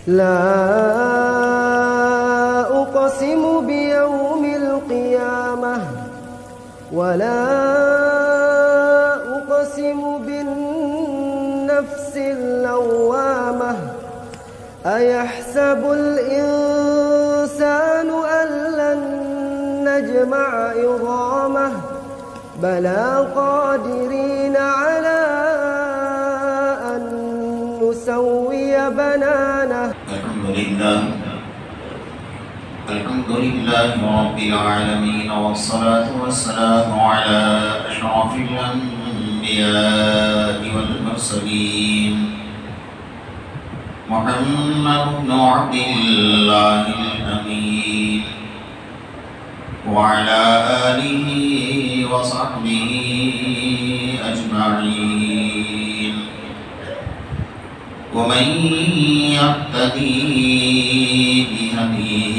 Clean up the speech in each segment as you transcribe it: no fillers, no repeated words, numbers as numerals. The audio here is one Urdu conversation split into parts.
لا أقسم بيوم القيامة ولا أقسم بالنفس اللوامة أيحسب الإنسان أن لن نجمع عظامه بلى قادرين على أن نسوي بنانه. الحمد لله رب العالمين، والصلاة والسلام على أشرف الأنبياء والمرسلين محمد بن عبد الله الأمين وعلى آله وصحبه أجمعين، ومن يهتدي بهديه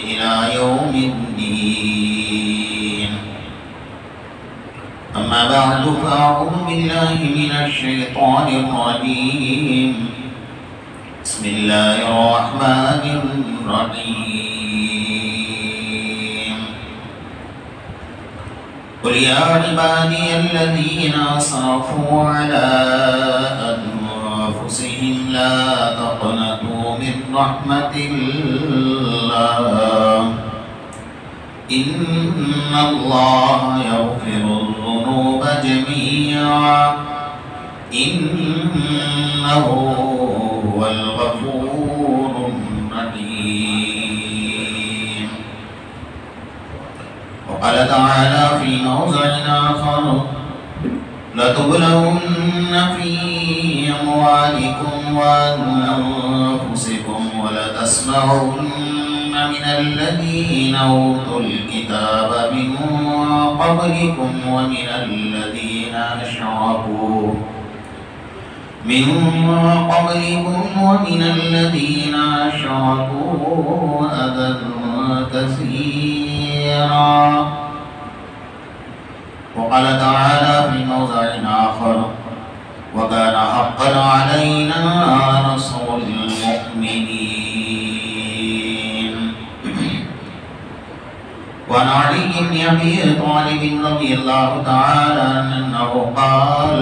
إلى يوم الدين. أما بعد، فأعوذ بالله من الشيطان الرجيم. بسم الله الرحمن الرحيم. قل يا عبادي الذين أسرفوا على أنفسهم لا تقنطوا من رحمة الله إن الله يغفر الذنوب جميعا إنه هو الغفور الرحيم. وقال تعالى في موضع آخر: لتبلون في أموالكم وأنفسكم ولتسمعن من الذين أوتوا الكتاب من قبلكم ومن الذين أشركوا أذى كثيرا. وقال تعالى في موضع آخر: وكان حقا علينا نصر المؤمنين. وعن علي بن أبي طالب رضي الله تعالى عنه قال: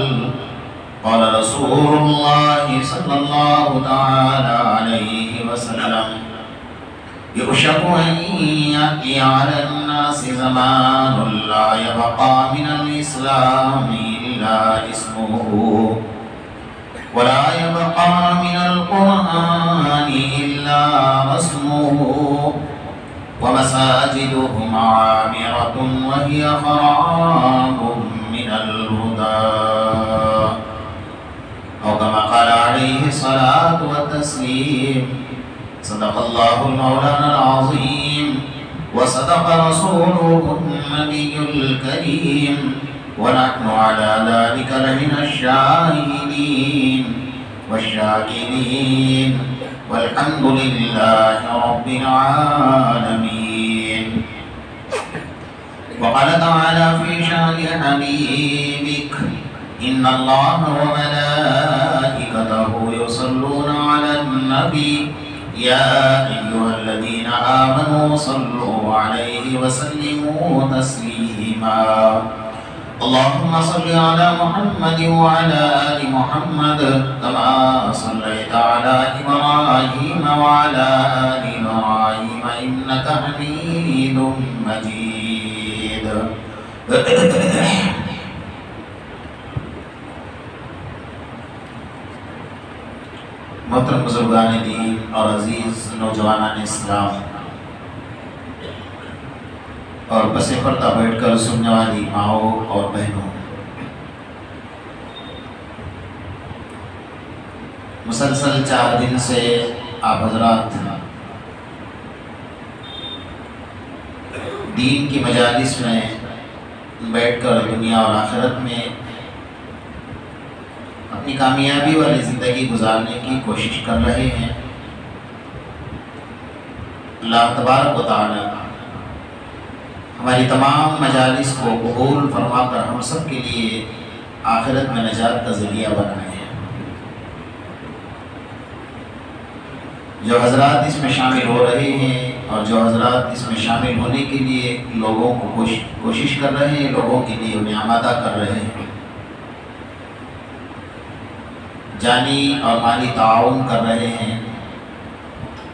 قال رسول الله صلى الله تعالى عليه وسلم: يوشك أن يأتي على الناس زمان لا يبقى من الإسلام إلا اسمه ولا يبقى من القرآن إلا رسمه ومساجدهم عامرة وهي خراب من الهدى، أو كما قال عليه الصلاة والتسليم. صدق الله المولانا العظيم وصدق رسوله النبي الكريم، ونحن على ذلك لمن الشاهدين والشاكرين، والحمد لله رب العالمين. وقال تعالى في شان حبيبك: إن الله وملائكته يصلون على النبي يا أيها الذين آمنوا صلوا عليه وسلموا تسليما. اللهم صل على محمد وعلى آل محمد كما صليت على إبراهيم وعلى آل إبراهيم إنك حميد مجيد. محترم بزرگان دین اور عزیز نوجوانان اسلام اور بس پردہ بیٹھ کر سننے والی ماؤں اور بہنوں، مسلسل 4 دن سے آپ حضرات دین کی مجالس میں بیٹھ کر دنیا اور آخرت میں اپنی کامیابی والی زندگی گزارنے کی کوشش کر رہے ہیں۔ اللہ تبارک و تعالی ہماری تمام مجالس کو قبول فرما کر ہم سب کے لیے آخرت میں نجات کا ذریعہ بنائے ہیں۔ جو حضرات اس میں شامل ہو رہے ہیں اور جو حضرات اس میں شامل ہونے کے لیے لوگوں کو کوشش کر رہے ہیں، لوگوں کے لیے انہیں آمادہ کر رہے ہیں، جانی اور مالی تعاون کر رہے ہیں،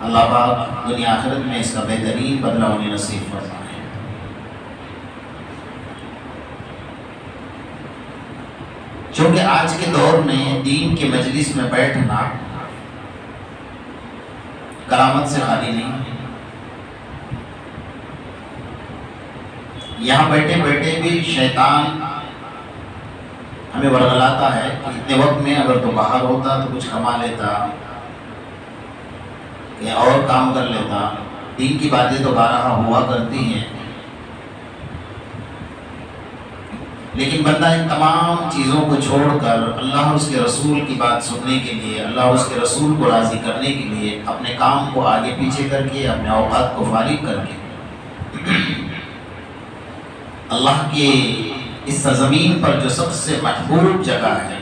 اللہ پاک دنیا آخرت میں اس کا بہترین بدلہ انہیں نصیب فرمائے۔ چونکہ آج کے دور میں دین کے مجلس میں بیٹھنا کرامت سے خالی نہیں ہے۔ یہاں بیٹھے بیٹھے بھی شیطان ہمیں ورغلاتا ہے کہ اتنے وقت میں اگر تو باہر ہوتا تو کچھ کما لیتا یا اور کام کر لیتا، دین کی باتیں تو بارہا ہوا کرتی ہیں، لیکن بندہ ان تمام چیزوں کو چھوڑ کر اللہ اور اس کے رسول کی بات سننے کے لیے، اللہ اور اس کے رسول کو راضی کرنے کے لیے اپنے کام کو آگے پیچھے کر کے، اپنے اوقات کو فارغ کر کے اللہ کے اس سرزمین پر جو سب سے محبوب جگہ ہے،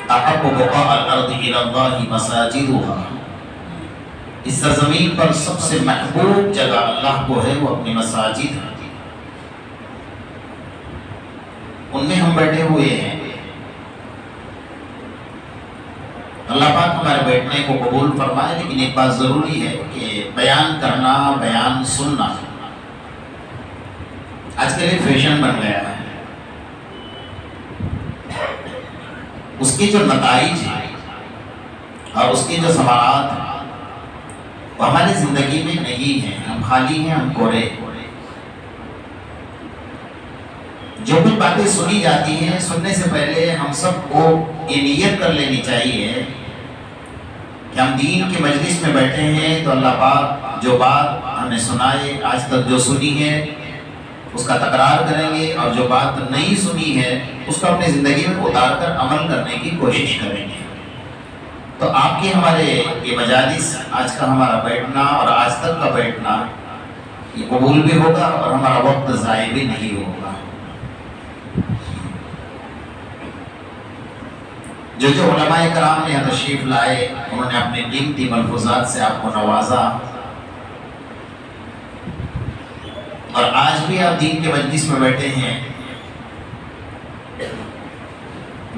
احب بقاء الارض الی اللہ مساجدها، اس سرزمین پر سب سے محبوب جگہ اللہ کو ہے، وہ اپنی مساجد ہے، ان میں ہم بیٹھے ہوئے ہیں۔ اللہ پاک ہمارے بیٹھنے کو قبول فرمائے، لیکن ایک بات ضروری ہے کہ بیان کرنا، بیان سننا آج کل ایک فیشن بن گیا ہے۔ اس کے جو نتائج ہیں اور اس کے جو ثمرات ہیں وہ ہماری زندگی میں نہیں ہیں، ہم خالی ہیں، ہم کورے۔ جو بھی باتیں سنی جاتی ہیں، سننے سے پہلے ہم سب کو یہ نیت کر لینی چاہیے کہ ہم دین کے مجلس میں بیٹھے ہیں تو اللہ پاک جو بات ہمیں سنائے، آج تک جو سنی ہے اس کا تکرار کریں گے، اور جو بات نہیں سنی ہے اس کو اپنی زندگی میں اتار کر عمل کرنے کی کوشش کریں گے۔ تو آپ کے ہمارے یہ مجالس، آج کا ہمارا بیٹھنا اور آج تک کا بیٹھنا یہ قبول بھی ہوگا اور ہمارا وقت ضائع بھی نہیں ہوگا۔ جو علماء کرام نے تشریف لائے، انہوں نے اپنے قیمتی ملفوظات سے آپ کو نوازا، اور آج بھی آپ دین کے مجلس میں بیٹھے ہیں۔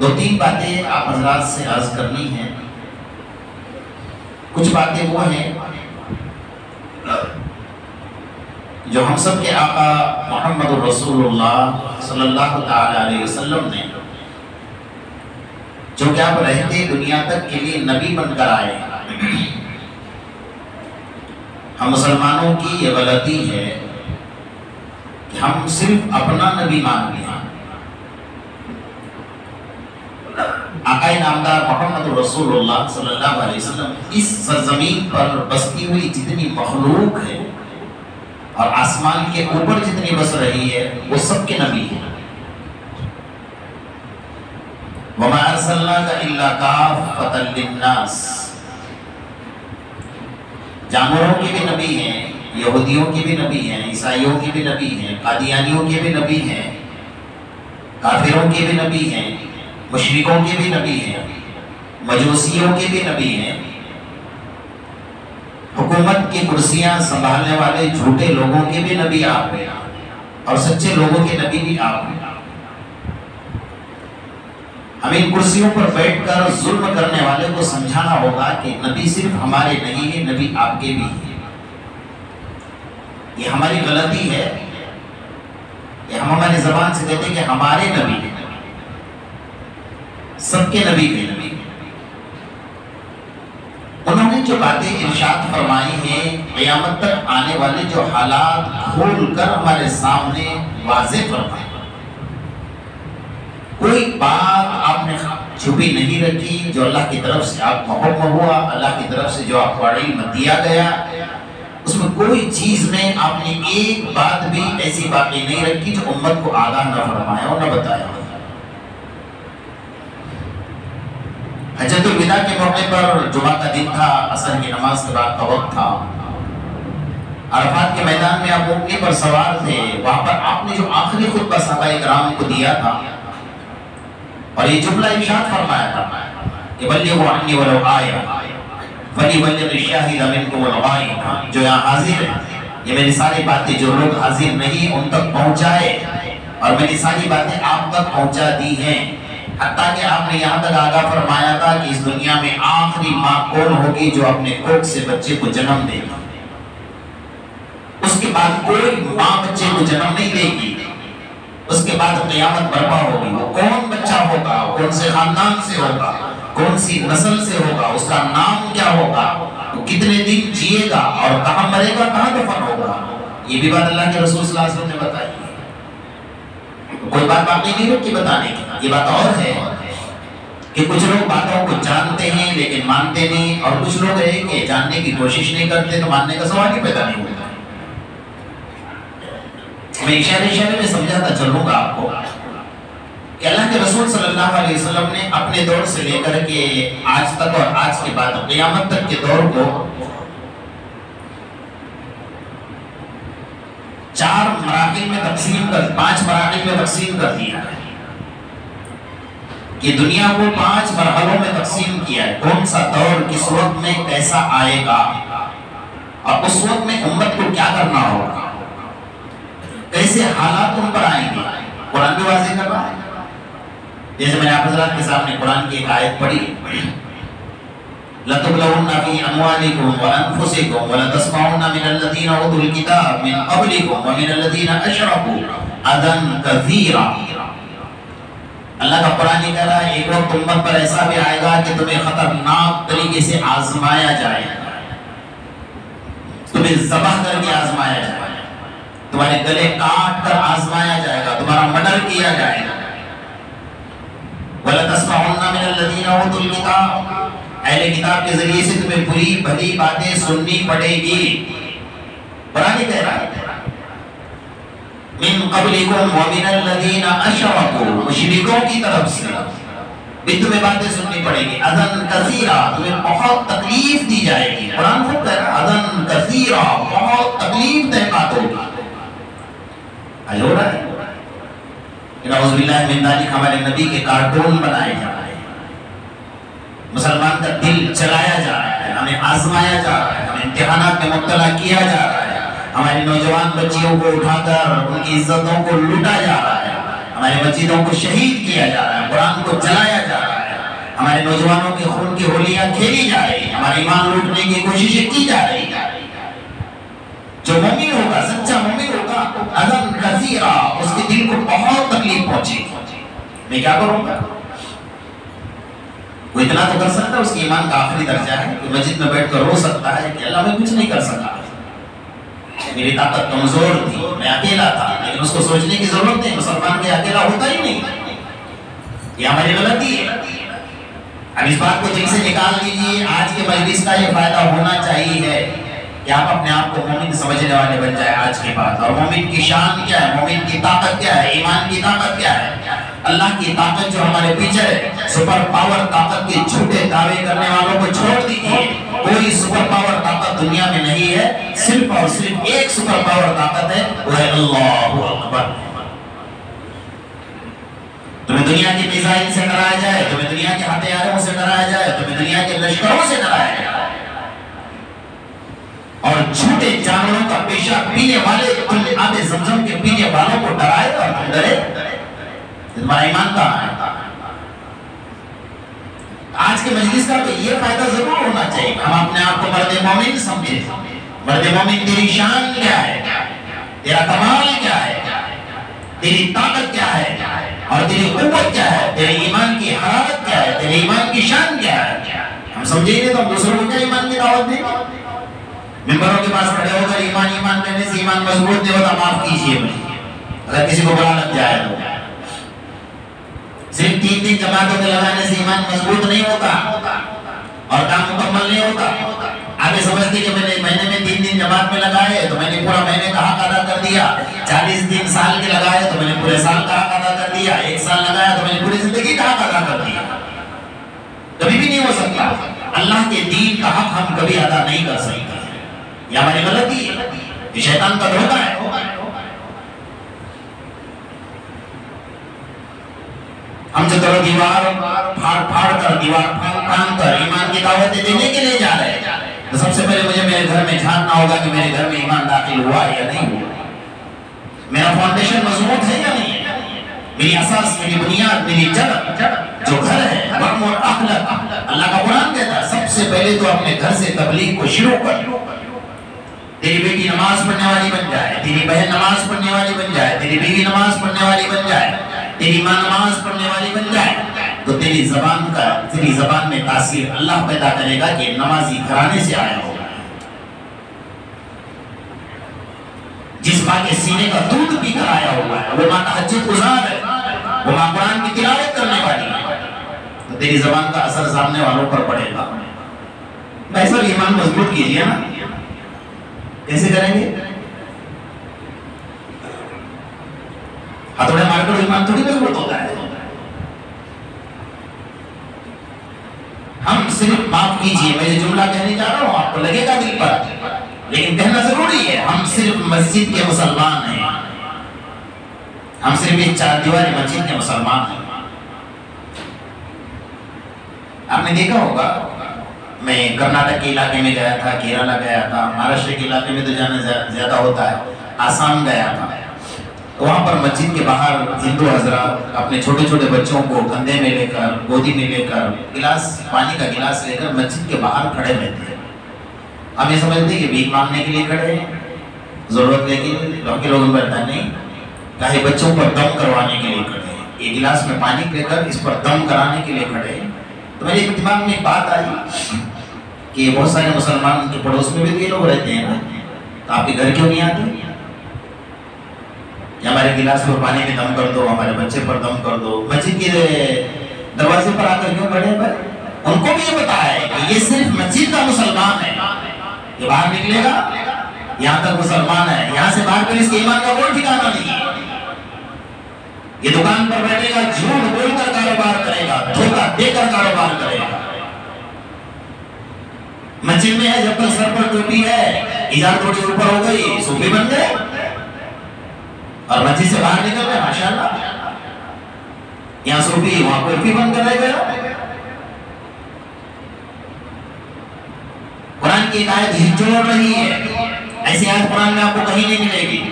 دو تین باتیں آپ حضرات سے عرض کرنی ہیں۔ کچھ باتیں وہ ہیں جو ہم سب کے آقا محمد الرسول اللہ صلی اللہ تعالی علیہ وسلم نے، جو کہ آپ رہتے دنیا تک کے لیے نبی بن کر آئے۔ ہم مسلمانوں کی یہ غلطی ہے کہ ہم صرف اپنا نبی مان لیں۔ آقا نامدار محمد رسول اللہ صلی اللہ علیہ وسلم اس سرزمین پر بستی ہوئی جتنی مخلوق ہے اور آسمان کے اوپر جتنی بس رہی ہے وہ سب کے نبی ہیں۔ وَمَا أَرْسَلْنَاكَ إِلَّا كَافَّةً لِلنَّاسِ، جانوروں کے بھی نبی ہیں، یہودیوں کے بھی نبی ہیں، عیسائیوں کے بھی نبی ہیں، قادیانیوں کے بھی نبی ہیں، کافروں کے بھی نبی ہیں، مشرکوں کے بھی نبی ہیں، مجوسیوں کے بھی نبی ہیں، حکومت کی کرسیاں سنبھالنے والے جھوٹے لوگوں کے بھی نبی آپ ہیں، اور سچے لوگوں کے نبی بھی آپ ہیں۔ ہمیں ان کرسیوں پر بیٹھ کر ظلم کرنے والے کو سمجھانا ہوگا کہ نبی صرف ہمارے نہیں ہیں، نبی آپ کے بھی ہیں۔ یہ ہماری غلطی ہے کہ ہم ہماری زبان سے کہتے ہیں کہ ہمارے نبی ہیں، سب کے نبی کے نبی۔ انہوں نے جو باتیں ارشاد فرمائی ہیں، قیامت تک آنے والے جو حالات کھول کر ہمارے سامنے واضح فرمائے، کوئی بات آپ نے چھپی نہیں رکھی۔ جو اللہ کی طرف سے آپ کو حکم ہوا، اللہ کی طرف سے جو آپ کو علم دیا گیا، اس میں کوئی چیز میں آپ نے ایک بات بھی ایسی باقی نہیں رکھی جو امت کو آگاہ نہ فرمایا اور نہ بتایا۔ حجۃ الوداع کے موقع پر جمعہ کا دن تھا، عصر کی نماز کے بعد کا وقت تھا، عرفات کے میدان میں آپ اونٹنی پر سوار تھے، وہاں پر آپ نے جو آخری خطبہ صحابہ کرام کو دیا تھا اور یہ جملہ ارشاد فرمایا تھا کہ بلغوا عنی ولو آیہ، وَلِيُبَلِّغِ الشَّاهِدَ مِنكُمُ الْغَائِبَ، جو یہاں حاضر ہے یہ میری ساری باتیں جو لوگ حاضر نہیں ان تک پہنچائے، اور میری ساری باتیں آپ تک پہنچا دی ہیں، حتیٰ کہ آپ نے یہاں تک آگاہ فرمایا تھا کہ اس دنیا میں آخری ماں کون ہوگی جو اپنے کوکھ سے بچے کو جنم دے گی، اس کے بعد کوئی ماں بچے کو جنم نہیں دے گی، اس کے بعد قیامت برپا ہوگی۔ وہ کون بچہ ہوگا، کون سے خاندان سے ہوگا، کون سی نسل سے ہوگا، اس کا نام کیا ہوگا، وہ کتنے دن جیے گا اور کہاں مرے گا، کہاں دفن ہوگا، یہ بھی بات اللہ کے رسول صلی اللہ علیہ وسلم نے بتائی ہے۔ کوئی بات باقی نہیں رکھی بتانے کی، یہ بات اور ہے کہ کچھ لوگ باتوں کو جانتے ہیں لیکن مانتے نہیں، اور کچھ لوگ ہیں کہ جاننے کی کوشش نہیں کرتے تو ماننے کا سوال ہی پیدا نہیں ہوتا۔ میں اشارے میں سمجھاتا چلوں گا آپ کو کہ اللہ کے رسول صلی اللہ علیہ وسلم نے اپنے دور سے لے کر کے آج تک اور آج کے بعد قیامت تک کے دور کو 5 مراحل میں تقسیم کر دیا ہے، کہ دنیا کو 5 مرحلوں میں تقسیم کیا ہے، کون سا دور کس وقت میں کیسا آئے گا، اور اس وقت میں امت کو کیا کرنا ہوگا، کیسے حالات ان پر آئیں گے۔ قرآن بھی واضح کر رہا ہے، جیسے میں نے آپ حضرات کے سامنے قرآن کی ایک آیت پڑھی، لَتُبْلَوُنَّ فِي أَمْوَالِكُمْ وَأَنفُسِكُمْ وَلَتَسْمَعُنَّ مِنَ الَّذِينَ أُوتُوا الْكِتَابَ مِنْ قَبْلِكُمْ وَمِنَ الَّذِينَ أَشْرَكُوا أَذًى كَثِيرًا۔ اللہ کا قرآن یہ کہہ رہا ہے ایک وقت امت پر ایسا بھی آئے گا کہ تمہیں خطرناک طریقے سے آزمایا جائے گا، تمہیں ذبح کر کے آزمایا جائے گا، تمہارے گلے کاٹ کر آزمایا جائے گا، تمہارا مرڈر کیا جائے گا۔ وَلَتَسْمَعُنَّ مِنَ الَّذِينَ أُوتُوا الْكِتَابَ، اہل کتاب کے ذریعے سے تمہیں بری بھلی باتیں سننی پڑے گی۔ قرآن کہہ رہا ہے مِن قَبْلِكُمْ وَمِنَ الَّذِينَ أَشْرَكُوا، مشرکوں کی طرف سے بھی تمہیں باتیں سننی پڑے گی، اذًا کثیرا، تمہیں بہت تکلیف دی جائے گی۔ قرآن خود کہہ رہا ہے اذًا کثیرا، بہت تکلیف دہ بات ہوگی۔ آج ہو رہا ہے نعوذ باللہ من ذالک، ہمارے نبی کے کارٹون بنائے جا رہے ہیں، مسلمان کا دل چلایا جا رہا ہے، ہمیں آزمایا جا رہا ہے، ہمیں امتحانات میں مبتلا کیا جا رہا ہے، ہماری نوجوان بچیوں کو اٹھا کر ان کی عزتوں کو لوٹا جا رہا ہے، ہماری مسجدوں کو شہید کیا جا رہا ہے، قرآن کو جلایا جا رہا ہے، ہمارے نوجوانوں کے خون کی ہولیاں کھیلی جا رہی ہیں، ہمارا ایمان لوٹنے کی کوششیں کی جا رہی ہیں۔ جو مومن ہوگا، سچا مومن ہوگا، اذًا کثیرا، اس کے دل کو بہت تکلیف پہنچے، میں کیا کروں گا؟ وہ اتنا تو کر سکتا ہے، اس کے ایمان کا آخری درجہ ہے کہ مسجد میں بیٹھ کر رو سکتا ہے کہ اللہ میں کچھ نہیں کر سکا، میری طاقت کمزور تھی، میں اکیلا تھا، لیکن اس کو سوچنے کی ضرورت نہیں، مسلمان کے اکیلا ہوتا ہی نہیں، یہ ہماری غلطی ہے۔ اب اس بات کو دل سے نکال دیجیے، آج کے مجلس کا یہ فائدہ ہونا چاہیے کہ آپ اپنے آپ کو مومن سمجھنے والے بن جائے آج کے بعد۔ اور مومن کی شان کیا ہے، مومن کی طاقت کیا ہے، ایمان کی طاقت کیا ہے، اللہ کی طاقت جو ہمارے پیچھے ہے، سپر پاور طاقت کے جھوٹے دعوے کرنے والوں کو چھوڑ دیجیے، کوئی سپر پاور طاقت دنیا میں نہیں ہے، صرف اور صرف ایک سپر پاور طاقت ہے، وہ ہے اللہ اکبر۔ تمہیں دنیا کی میزائل سے ڈرایا جائے، تمہیں دنیا کے ہتھیاروں سے ڈرایا جائے، تمہیں دنیا کے لشکروں سے ڈرایا جائے، اور جھوٹے جانوروں کا پیشاب پینے والے تم آب زمزم کے پینے والوں کو ڈرائے اور تم ڈرے، تمہارا ایمان کہاں ہے؟ آج کے مجلس کا تو یہ فائدہ ضرور ہونا چاہیے، ہم اپنے آپ کو مرد مومن سمجھے۔ مرد مومن تیری شان کیا ہے، تیرا کمال کیا ہے، تیری طاقت کیا ہے، اور تیری قوت کیا ہے، تیرے ایمان کی حرارت کیا ہے، تیرے ایمان کی شان کیا ہے۔ ہم سمجھیں گے تو ہم دوسروں کو کیا ایمان کی دعوت دیں گے؟ ممبروں کے پاس کھڑے ہو کر ایمان کہنے سے ایمان مضبوط نہیں ہوتا، معاف کیجیے مجھے اگر کسی کو برا لگ جائے تو، صرف 3 دن جماعتوں کے لگانے سے ایمان مضبوط نہیں ہوتا اور کام مکمل نہیں ہوتا۔ آپ یہ سمجھتے کہ میں نے مہینے میں 3 دن جماعت میں لگائے تو میں نے پورا مہینے کا حق ادا کر دیا، 40 دن سال کے لگائے تو میں نے پورے سال کا حق ادا کر دیا، 1 سال لگایا تو میں نے پوری زندگی کا حق ادا کر دیا۔ کبھی بھی نہیں ہو سکتا، اللہ کے دین کا حق ہم کبھی ادا نہیں کر سکتے، یہ ہماری غلطی ہے، یہ شیطان کا دھوکہ ہے۔ ہم سے طرح دیوار پھاڑ کر، دیوار پھاڑ کر ایمان کی دعوتیں دینے کے لیے جا رہے ہیں تو سب سے پہلے مجھے میرے گھر میں جاننا ہوگا کہ میرے گھر میں ایمان داخل ہوا یا نہیں ہوا، میرا فاؤنڈیشن مضبوط ہے یا نہیں ہے، میری اساس، میری بنیاد، میری جڑ جو گھر ہے، رقم اور اخلاق۔ اللہ کا قرآن کہتا ہے سب سے پہلے تو اپنے گھر سے تبلیغ کو شروع کر۔ تیری بیٹی نماز پڑھنے والی بن جائے، تیری بہن نماز پڑھنے والی بن جائے، تیری بیوی نماز پڑھنے والی بن جائے، تیری ماں نماز پڑھنے والی بن جائے، تو تیری زبان میں تاثیر اللہ پیدا کرے گا کہ نمازی گھرانے سے آیا ہوگا۔ جس ماں کے سینے کا دودھ پی کر آیا ہوا ہے وہ ماں تہجد گزار ہے، وہ ماں قرآن کی تلاوت کرنے والی ہے، تو تیری زبان کا اثر سامنے والوں پر پڑے گا۔ بھائی صاحب ایمان مضبوط کیجئے نا، کیسے کریں گے؟ ہتھوڑے مار کر ایمان تھوڑی مضبوط ہوتا ہے۔ ہم صرف معاف کیجئے، میں یہ جملہ کہنے جا رہا ہوں، آپ کو لگے گا دل پر، لیکن کہنا ضروری ہے، ہم صرف مسجد کے مسلمان ہیں، ہم صرف ایک چار دیواری مسجد کے مسلمان ہیں۔ آپ نے دیکھا ہوگا، میں کرناٹک کے علاقے میں گیا تھا، کیرالہ گیا تھا، مہاراشٹر کے علاقے میں تو جانا زیادہ ہوتا ہے، آسام گیا تھا، وہاں پر مسجد کے باہر ہندو حضرات اپنے چھوٹے چھوٹے بچوں کو کندھے میں لے کر، گودی میں لے کر، پانی کا گلاس لے کر مسجد کے باہر کھڑے رہتے ہیں۔ ہم یہ سمجھتے ہیں کہ بھیک مانگنے کے لیے کھڑے ہیں، ضرورت لے کے لوگوں پر نہیں، کہیں بچوں پر دم کروانے کے لیے کھڑے ہیں، ایک گلاس میں پانی لے کر اس پر دم کرانے کے لیے کھڑے ہیں۔ تو میرے دماغ میں ایک بات آئی کہ بہت سارے مسلمان کے پڑوس میں بھی یہ لوگ رہتے ہیں نا، تو آپ کے گھر کیوں نہیں آتے کہ ہمارے گلاس پر پانی میں دم کر دو، ہمارے بچے پر دم کر دو؟ مسجد کے دروازے پر آ کر کیوں کھڑے ہیں؟ ان کو بھی یہ پتا ہے کہ یہ صرف مسجد کا مسلمان ہے، یہ باہر نکلے گا یہاں تک مسلمان ہے، یہاں سے باہر کر اس کے ایمان کا کوئی ٹھکانا نہیں ہے۔ یہ دکان پر بیٹھے گا، جھوٹ بول کر کاروبار کرے گا، دھوکہ دے کر کاروبار کرے گا۔ مسجد میں ہے جب تک سر پر ٹوپی ہے، ایجاد تھوڑی اوپر ہو گئی، صوفی بن گئے، اور مسجد سے باہر نکل گئے ماشاءاللہ، یہاں صوفی وہاں کوفی بن کر رہ گیا۔ قرآن کی ایک آیت ہچوڑ رہی ہے، ایسی آیت قرآن میں آپ کو کہیں نہیں ملے گی،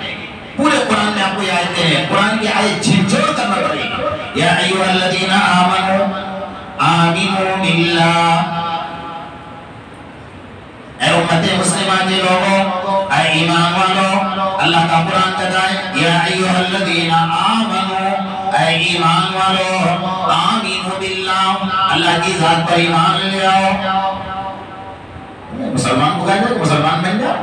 پورے قرآن میں آپ کو یہ آیتیں ہیں، قرآن کی آیت جھنجھوڑ کرنا پڑے گی۔ یا ایھا الذین آمنوا آمنوا باللہ، اے امت مسلمہ کے لوگوں، اے ایمان والو، اللہ کا قرآن کہتا ہے یا ایھا الذین آمنوا، اے ایمان والو، آمنوا باللہ، اللہ کی ذات پر ایمان لے آؤ۔ مسلمان کو کہا جائے مسلمان بن جاؤ،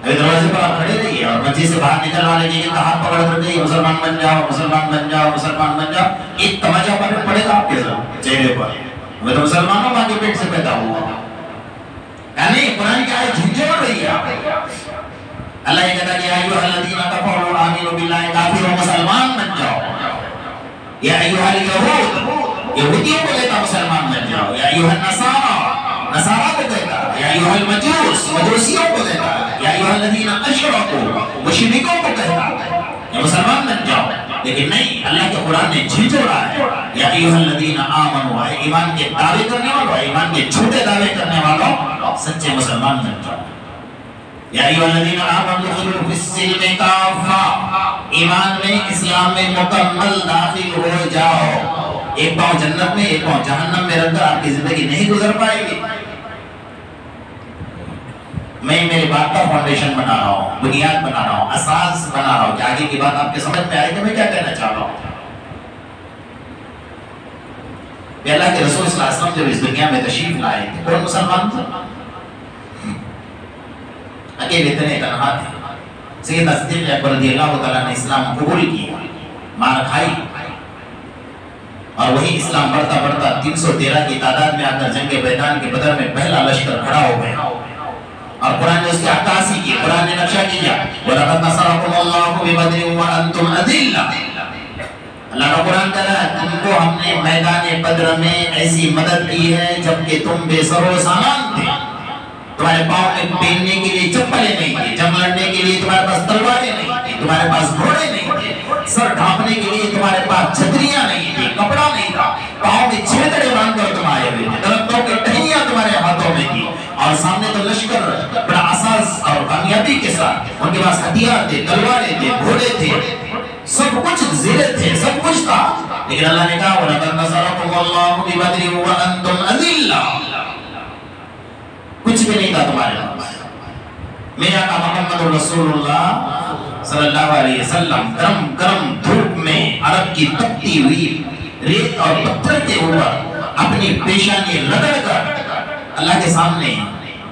دروازے پر آپ کھڑے رہیے اور مسجد سے باہر نکل والے کی ہاتھ پکڑ کر کے مسلمان بن جاؤ، مسلمان بن جاؤ، مسلمان بن جاؤ، ایک تماچا پڑے گا آپ کے چہرے پر، میں تو مسلمانوں ماں کے پیٹ سے پیدا ہوا۔ یعنی قرآن کی آیت جھنجھوڑ رہی ہے آپ کو۔ اللہ یہ کہتا ہے کہ یا ایھا الذین کفروا آمنوا باللہ، کافروں مسلمان بن جاؤ۔ یا ایھا الیہود، یہودیوں کو کہتا مسلمان بن جاؤ۔ یا ایھا النصارى، نصارہ کو کہتا۔ یا ایھا المجوس، مجوسیوں کو کہتا۔ یا ایھا الذین اشرکوا، مشرکوں کو کہتا کہ مسلمان بن جاؤ، لیکن نہیں، اللہ کے قرآن نے جھنجھوڑا ہے۔ یا ایھا الذین آمنوا، ایمان کے دعوے کرنے والوں، ایمان کے جھوٹے دعوے کرنے والوں، سچے مسلمان بن جاؤ۔ یا ایھا الذین آمنوا ادخلوا فی السلم کافۃ، ایمان میں، اسلام میں مکمل داخل ہو جاؤ۔ ایک پاؤں جنت میں، ایک پاؤں جہنم میں رکھ کر آپ کی زندگی نہیں گزر پائے گی۔ میں میری بات کا فاؤنڈیشن بنا رہا ہوں، بنیاد بنا رہا ہوں، اساس بنا رہا ہوں کہ آگے کی بات آپ کے سمجھ میں آئے کہ میں کیا کہنا چاہ رہا ہوں۔ کہ اللہ کے رسول صلی اللہ علیہ وسلم جب اس دنیا میں تشریف لائے تھے، کون مسلمان تھا؟ اکیلے تنے تنہا تھے۔ سیدنا صدیق اکبر رضی اللہ تعالیٰ نے اسلام قبول کیا، مار کھائی، اور وہی اسلام بڑھتا بڑھتا 313 کی تعداد میں آ کر جنگ میدان کے بدر میں پہلا لشکر کھڑا ہو گیا، اور قرآن نے اس کی عکاسی کی، قرآن نے نقشہ کیا، وَلَقَدْ نَصَرَكُمُ اللَّهُ بِبَدْرٍ وَأَنْتُمْ أَذِلَّةٌ۔ اللہ کا قرآن کہہ رہا ہے تم کو ہم نے میدان بدر میں ایسی مدد کی ہے جبکہ تم بے سر و سامان تھے، تمہارے پاؤں میں پہننے کے لیے چپلیں نہیں تھی، جنگ لڑنے کے لیے تمہارے پاس تلواریں نہیں تھی، تمہارے پاس گھوڑے نہیں تھے، سر ڈھانپنے کے لیے تمہارے پاس چھتریاں نہیں تھی، کپڑا نہیں تھا، پاؤں میں چھیدڑے باندھ کر تمہارے اور سامنے تو لشکر بڑا اساس اور کامیابی کے ساتھ، ان کے پاس ہتھیار تھے، تلواریں تھے، گھوڑے تھے، سب کچھ زیرے تھے، سب کچھ تھا، لیکن اللہ نے کہا وَلَقَدْ نَصَرَكُمُ اللَّهُ بِبَدْرٍ وَأَنْتُمْ أَذِلَّةٌ، کچھ بھی نہیں تھا تمہارے پاس۔ میرے آقا محمد رسول اللہ صلی اللہ علیہ وسلم گرم گرم دھوپ میں عرب کی تپتی ہوئی ریت اور پتھر کے اوپر اپنی پیشانی رگڑ کر اللہ کے سامنے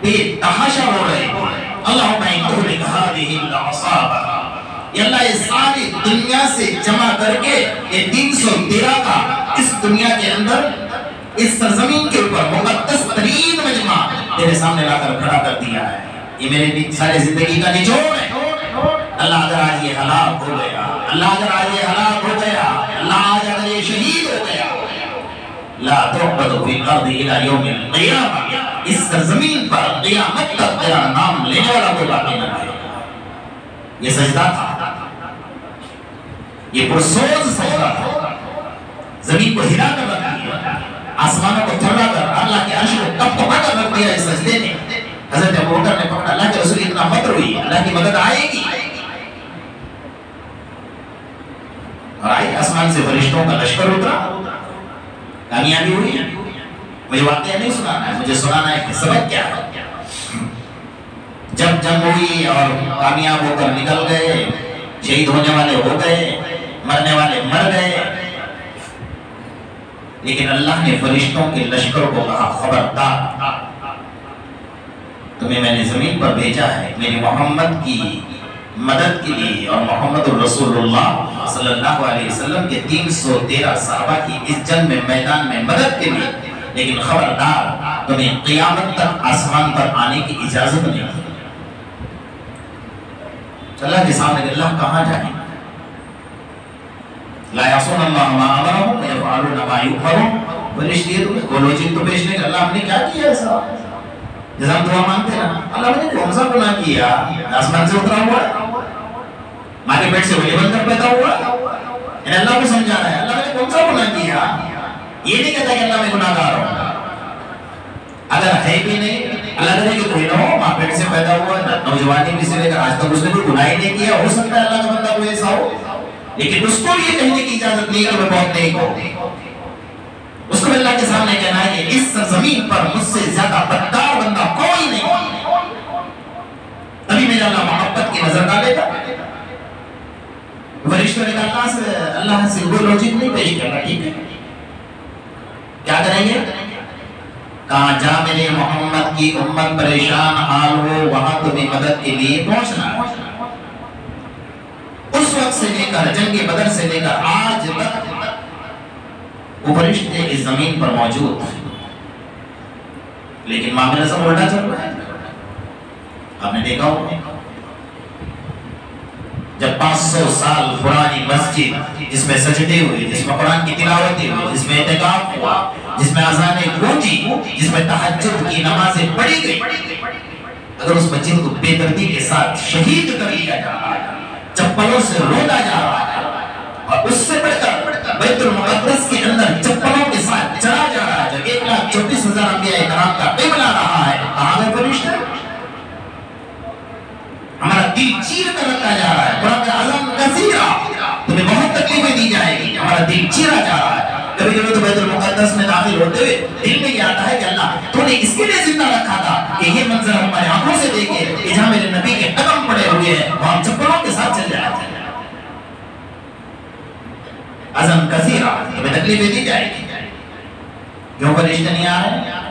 بے تحاشا ہو رہے، اللہم ان تہلک ہذہ العصابہ، یا اللہ اس ساری دنیا سے جمع کر کے یہ 313 کا اس دنیا کے اندر اس سرزمین کے اوپر مقدس ترین مجمع تیرے سامنے لا کر کھڑا کر دیا ہے، یہ میرے سارے زندگی کا نچوڑ ہے۔ اللہ اگر آج یہ ہلاک ہو گیا، اللہ اگر آج یہ ہلاک ہو گیا، اللہ آج اگر یہ شہید ہو گیا، لا تعبد فی الارض الی یوم القیامہ، اس سرزمین پر قیامت تک تیرا نام لینے والا کوئی باقی نہ رہے گا۔ یہ سجدہ تھا، یہ پرسوز سجدہ تھا، زمین کو ہلا کر رکھ دیا، آسمانوں کو تھرا کر اللہ کے عرش کو کپ کپا کر رکھ دیا اس سجدے نے۔ حضرت ابوبکر نے پکڑا، اللہ کے رسول اتنا مدر ہوئی، اللہ کی مدد آئے گی، اور آئی آسمان سے فرشتوں کا لشکر اترا، کامیابی ہوئی۔ مجھے واقعہ نہیں سنانا ہے، مجھے سنانا ہے کہ سبق کیا ہے۔ جب جنگ ہوئی اور کامیاب ہو کر نکل گئے، شہید ہونے والے ہو گئے، مرنے والے مر گئے، لیکن اللہ نے فرشتوں کے لشکر کو کہا خبردار، تمہیں میں نے زمین پر بھیجا ہے میری محمد کی مدد کے لیے اور محمد رسول اللہ صلی اللہ علیہ وسلم کے 313 صحابہ کی اس جنگ میں میدان میں مدد کے لیے، لیکن خبردار تمہیں قیامت تک آسمان پر آنے کی اجازت نہیں ہے۔ اللہ کے سامنے اللہ کہاں جائیں؟ لا یعصون اللہ ما امرهم ویفعلون ما یؤمرون، فرشتے گولوچن تو پیش نہیں کہ اللہ ہم نے کیا کیا ایسا، جیسا ہم دعا مانگتے ہیں اللہ میں نے کون سا گناہ کیا، آسمان سے اترا ہوا ہے، ماں کے پیٹ سے ولی بن کر پیدا ہوا ہے، یعنی اللہ کو سمجھا رہا ہے اللہ میں نے کون سا گناہ کیا، یہ نہیں کہتا کہ اللہ میں گناہ گار ہوں، اگر ہے بھی نہیں اللہ کرے کہ کوئی نہ ہو، ماں پیٹ سے پیدا ہوا ہے، نوجوانی میں سے لے کر آج تک اس نے کوئی گناہ ہی نہیں کیا، ہو سکتا ہے اللہ کا بندہ کوئی ایسا ہو، لیکن اس کو یہ کہنے کی اجازت نہیں ہے کہ میں بہت نیک ہوں، اس کو اللہ کے سامنے کہنا ہے کہ اس زمین پر مجھ سے زیادہ بدکار بندہ کوئی نہیں، تبھی میرا اللہ محبت کی نظر ڈالے گا۔ فرشتوں نے کہا اللہ سے کوئی لوجک نہیں پیش کرنا، ٹھیک ہے کیا کریں گے؟ کہاں جا میرے محمد کی امت پریشان حال ہو وہاں تمہیں مدد کے لیے پہنچنا ہے۔ اس وقت سے لے کر جنگ بدر سے لے کر آج تک وہ فرشتے اس زمین پر موجود ہیں، لیکن معاملہ سب الٹا چل رہا ہے۔ آپ نے دیکھا ہوگا جب 500 سال پرانی مسجد جس میں سجدے ہوئے، جس میں قرآن کی تلاوتیں ہوئی، جس میں اعتکاف ہوا، جس میں اذانیں گونجی، جس میں تہجد کی نمازیں پڑھی گئی، اگر اس مسجد کو بے دردی کے ساتھ شہید کر دیا جا رہا ہے، چپلوں سے رودا جا رہا ہے، اور اس سے بڑھ کر بیت المقدس کے اندر چپلوں کے ساتھ چلا جا رہا ہے، جب 1,34,000 انبیاء کرام کا قبلہ رہا ہے، کہاں گئے فرشتے؟ ہمارا دل چیر کر رکھا جا رہا ہے، قرآن اعظم کثیرہ تمہیں بہت تکلیفیں دی جائے گی، ہمارا دل چیرا جا رہا ہے۔ کبھی کبھی تو بیت المقدس میں داخل ہوتے ہوئے دل میں یہ آتا ہے کہ اللہ تو نے اس کے لیے زندہ رکھا تھا کہ یہ منظر ہمارے آنکھوں سے دیکھے کہ جہاں میرے نبی کے قدم پڑے ہوئے ہیں وہاں چپلوں کے ساتھ چل جاتے ہیں۔ عظم کثیرہ تمہیں تکلیفیں دی جائے گی، کیوں فرشتے نہیں آ رہے؟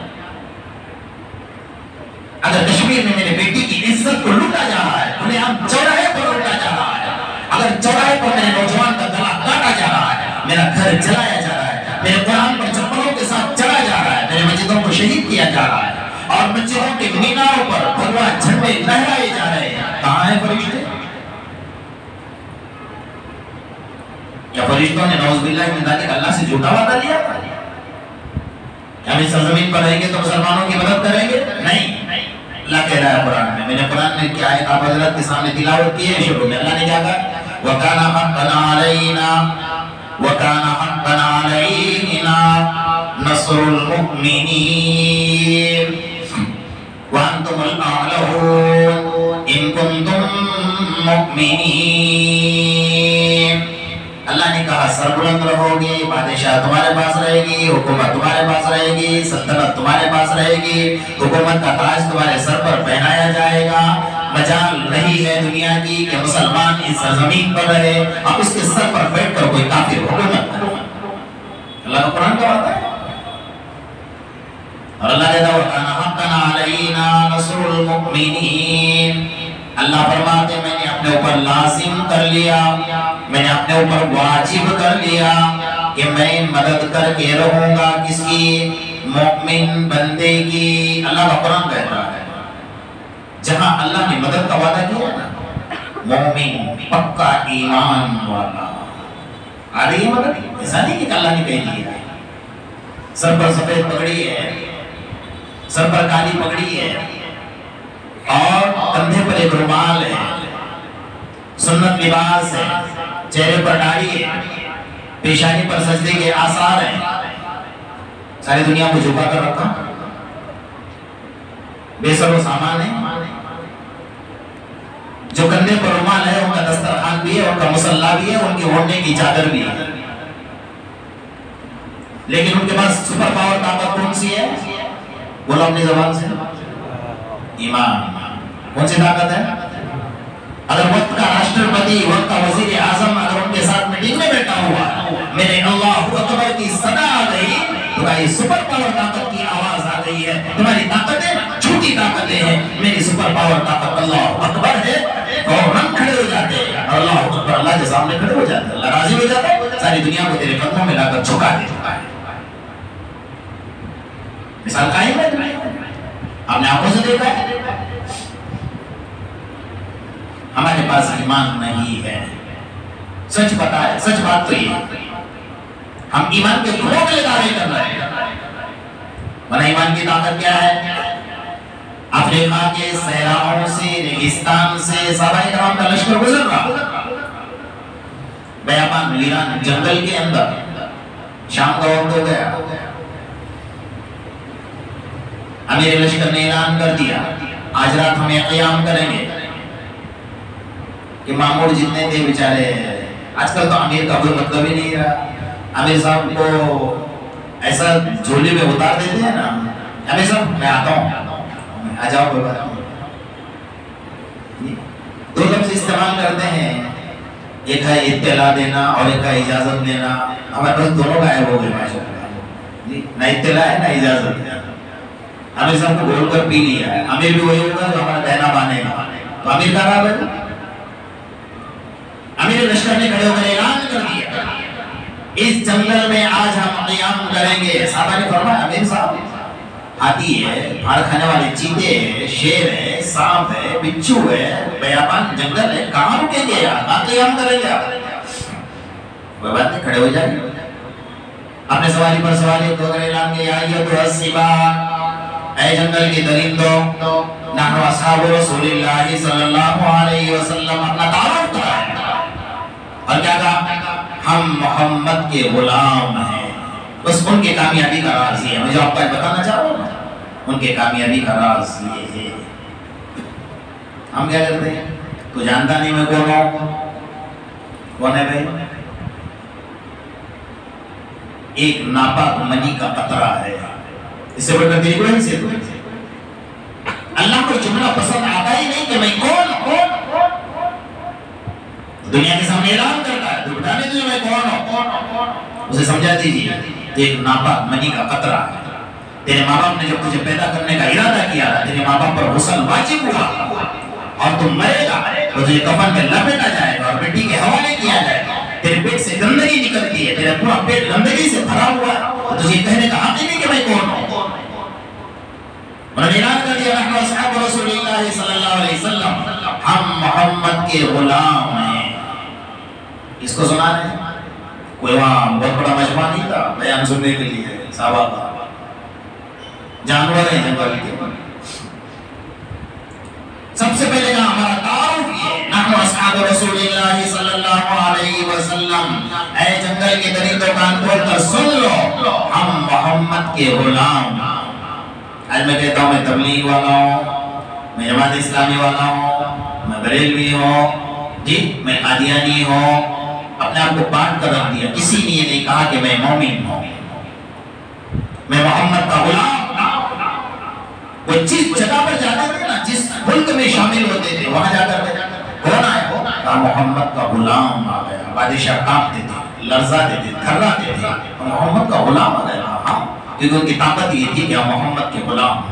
اگر کشمیر میں میرے بیٹی کی عزت کو لوٹا جا رہا ہے، انہیں ہم چوراہے پر لوٹا جا رہا ہے، اگر چوراہے پر میرے نوجوان کا گلا کاٹا جا رہا ہے، میرا گھر جلایا جا رہا ہے، میرے قرآن پر چپلوں کے ساتھ چلا جا رہا ہے، میرے مسجدوں کو شہید کیا جا رہا ہے، اور مسجدوں کے میناروں پر بھگوا جھنڈے لہرائے جا رہے ہیں، کہاں ہیں فرشتے؟ کیا فرشتوں نے نعوذ باللہ من ذالک اللہ سے جھوٹا وعدہ لیا تھا کہ ہم اس سرزمین پر رہیں گے تو مسلمانوں کی مدد کریں گے؟ نہیں، اللہ کہہ رہا ہے قرآن میں، میں نے قرآن میں کیا ہے آپ حضرت کے سامنے تلاوت کی ہے شروع میں، اللہ نے کیا کہا وَكَانَ حَقًّا عَلَيْنَا وَكَانَ حَقًّا عَلَيْنَا نَصْرُ الْمُؤْمِنِينَ۔ وَأَنْتُمُ الْأَعْلَوْنَ إِن كُنتُم مُؤْمِنِينَ۔ اللہ نے کہا سربلند رہو گے، بادشاہ تمہارے پاس رہے گی، حکومت تمہارے پاس رہے گی، سلطنت تمہارے پاس رہے گی، حکومت کا تاج تمہارے سر پر پہنایا جائے گا۔ مجال نہیں ہے دنیا کی کہ مسلمان اس سرزمین پر رہے اب اس کے سر پر بیٹھ کر کوئی کافر حکومت کرے۔ اللہ کا قرآن کا وعدہ ہے۔ اور اللہ کہتا ہے وَكَانَ حَقًّا عَلَيْنَا نَصْرُ الْمُؤْمِنِينَ۔ اللہ فرماتے میں نے اپنے اوپر لازم کر لیا، میں نے اپنے اوپر واجب کر لیا کہ میں مدد کر کے رہوں گا کس کی؟ مومن بندے کی۔ اللہ کا قرآن کہتا ہے جہاں اللہ نے مدد کا وعدہ کیا نا، مومن پکا ایمان والا آ رہی ہے مدد۔ ایسا نہیں کہ اللہ نے کہہ دیا سر پر سفید پگڑی ہے، سر پر کالی پگڑی ہے اور کندھے پر ایک رومال ہے، سنت لباس ہے، چہرے پر داڑھی ہے، پیشانی پر سجدے کے آثار ہیں، ساری دنیا کو جھکا کر رکھا، بے سر و سامان ہے۔ جو کندھے پر رومال ہے ان کا دسترخوان بھی ہے، ان کا مصلی بھی ہے، ان کی اوڑھنے کی چادر بھی ہے، لیکن ان کے پاس سپر پاور طاقت کون سی ہے؟ بولو اپنی زبان سے، ایمان۔ کون سی طاقت ہے؟ اگر وقت کا راشٹرپتی، وقت کا وزیر اعظم اگر ان کے ساتھ میٹنگ میں بیٹھا ہوا میرے اللہ اکبر کی صدا آ گئی، تمہاری سپر پاور طاقت کی آواز آ گئی ہے، تمہاری طاقتیں چھوٹی طاقتیں ہیں، میری سپر پاور طاقت اللہ اکبر ہے، فوراً کھڑے ہو جاتے ہیں اور اللہ اکبر اللہ کے سامنے کھڑے ہو جاتے ہیں، اللہ راضی ہو جاتا ہے، ساری دنیا کو تیرے قدموں میں لا کر جھکا دیتا ہے۔ مثال قائم ہے، آپ نے آنکھوں سے دیکھا ہے۔ ہمارے پاس ایمان نہیں ہے، سچ پتا ہے، سچ بات تو یہ ہم ایمان کے کھوکھلے دعوے کر رہے ہیں، ورنہ ایمان کی طاقت کیا ہے؟ افریقہ کے صحراؤں سے، ریگستان سے صحابہ کرام کا لشکر گزر رہا، بیابان ویران جنگل کے اندر، شام کا وقت ہو گیا، امیر لشکر نے اعلان کر دیا آج رات ہمیں قیام کریں گے کہ مامور جتنے تھے بیچارے، آج کل تو امیر کا کوئی مطلب ہی نہیں رہا، امیر صاحب کو ایسا جھولی میں اتار دیتے ہیں نا، امیر صاحب میں آتا ہوں، آ جاؤ کوئی بات نہیں، دو لفظ استعمال کرتے ہیں، ایک ہے اطلاع دینا اور ایک ہے اجازت دینا، ہمارے پاس دونوں غائب ہو گئے ماشاءاللہ، نہ اطلاع ہے نہ اجازت ہے۔ امیر صاحب کو گھول کر پی لیا ہے، امیر بھی وہی ہوگا جو ہمارا کہنا مانے گا، تو امیر کا رہا ہے، امیر لشکر نے کھڑے ہو کر اعلان کر دیا اس جنگل میں آج ہم قیام کریں گے۔ صحابہ نے فرمایا امیر صاحب ہاتھی ہے، پھاڑ کھانے والے چیتے ہیں، شیر ہے، سانپ ہے، بچھو ہے، بیابان جنگل ہے، کہاں رکیں گے یار، کہاں قیام کریں گے آپ؟ وہ بات نہیں، کھڑے ہو جائیں اپنے سواری پر سواری دو کر اعلان کیا یا ایھا السبا، اے جنگل کے درندوں، نحن اصحاب رسول اللہ صلی اللہ علیہ وسلم، اپنا تعارف کرائیں اور کیا کہا؟ ہم محمد کے غلام ہیں۔ بس ان کے کامیابی کا راز یہ ہے، مجھے آپ کو بتانا چاہ رہا ہوں، ان کے کامیابی کا راز یہ ہے۔ ہم کیا کرتے ہیں؟ تو جانتا نہیں میں کون ہوں؟ کون ہے بھائی؟ ایک ناپاک منی کا قطرہ ہے، اس سے بڑھ کر تیری کوئی حیثیت نہیں۔ اللہ کو جملہ پسند آتا ہی نہیں کہ میں کون ہوں، دنیا کے سامنے اعلان کرتا ہے، تو بتانے تجھے میں کون ہوں، اسے سمجھا دیجیے تو ایک ناپاک منی کا قطرہ ہے۔ تیرے ماں باپ نے جب تجھے پیدا کرنے کا ارادہ کیا تھا، تیرے ماں باپ پر غسل واجب ہوا اور تم مرے گا تو تجھے کفن میں لپیٹا جائے گا اور مٹی کے حوالے کیا جائے گا، تیرے پیٹ سے گندگی نکلتی ہے، تیرا پورا پیٹ گندگی سے بھرا ہوا ہے، تو تجھے کہنے کا حق نہیں کہ میں کون ہوں۔ انہوں نے اعلان کر دیا نحن اصحاب رسول اللہ صلی اللہ علیہ وسلم، ہم محمد کے غلام ہیں۔ اس کو سنا ہے کوئی وہاں بہت بڑا مجمع نہیں تھا بیان سننے کے لیے، صحابہ کا جانور ہیں جنگل کے، سب سے پہلے کہا ہمارا تعارف یہ نحن اصحاب رسول اللہ صلی اللہ علیہ وسلم، اے جنگل کے درندوں کان کھول کر سن لو، ہم محمد کے غلام۔ آج میں کہتا ہوں میں تبلیغ والا ہوں، میں جماعت اسلامی والا ہوں، میں بریلوی ہوں، جی میں قادیانی ہوں، اپنے آپ کو بانٹ کر رکھ دیا. کسی نے یہ نہیں کہا کہ میں مومن ہوں، میں محمد کا غلام. وہ جس جگہ پر جاتے تھے نا، جس ملک میں شامل ہوتے تھے، وہاں جا کر کون آیا؟ کہا محمد کا غلام آ گیا. بادشاہ کانپتے تھے، لرزاتے تھے، تھراتے تھے، محمد کا غلام آ گیا. ہاں، کیونکہ ان کی طاقت یہ تھی کہ ہم محمد کے غلام ہیں.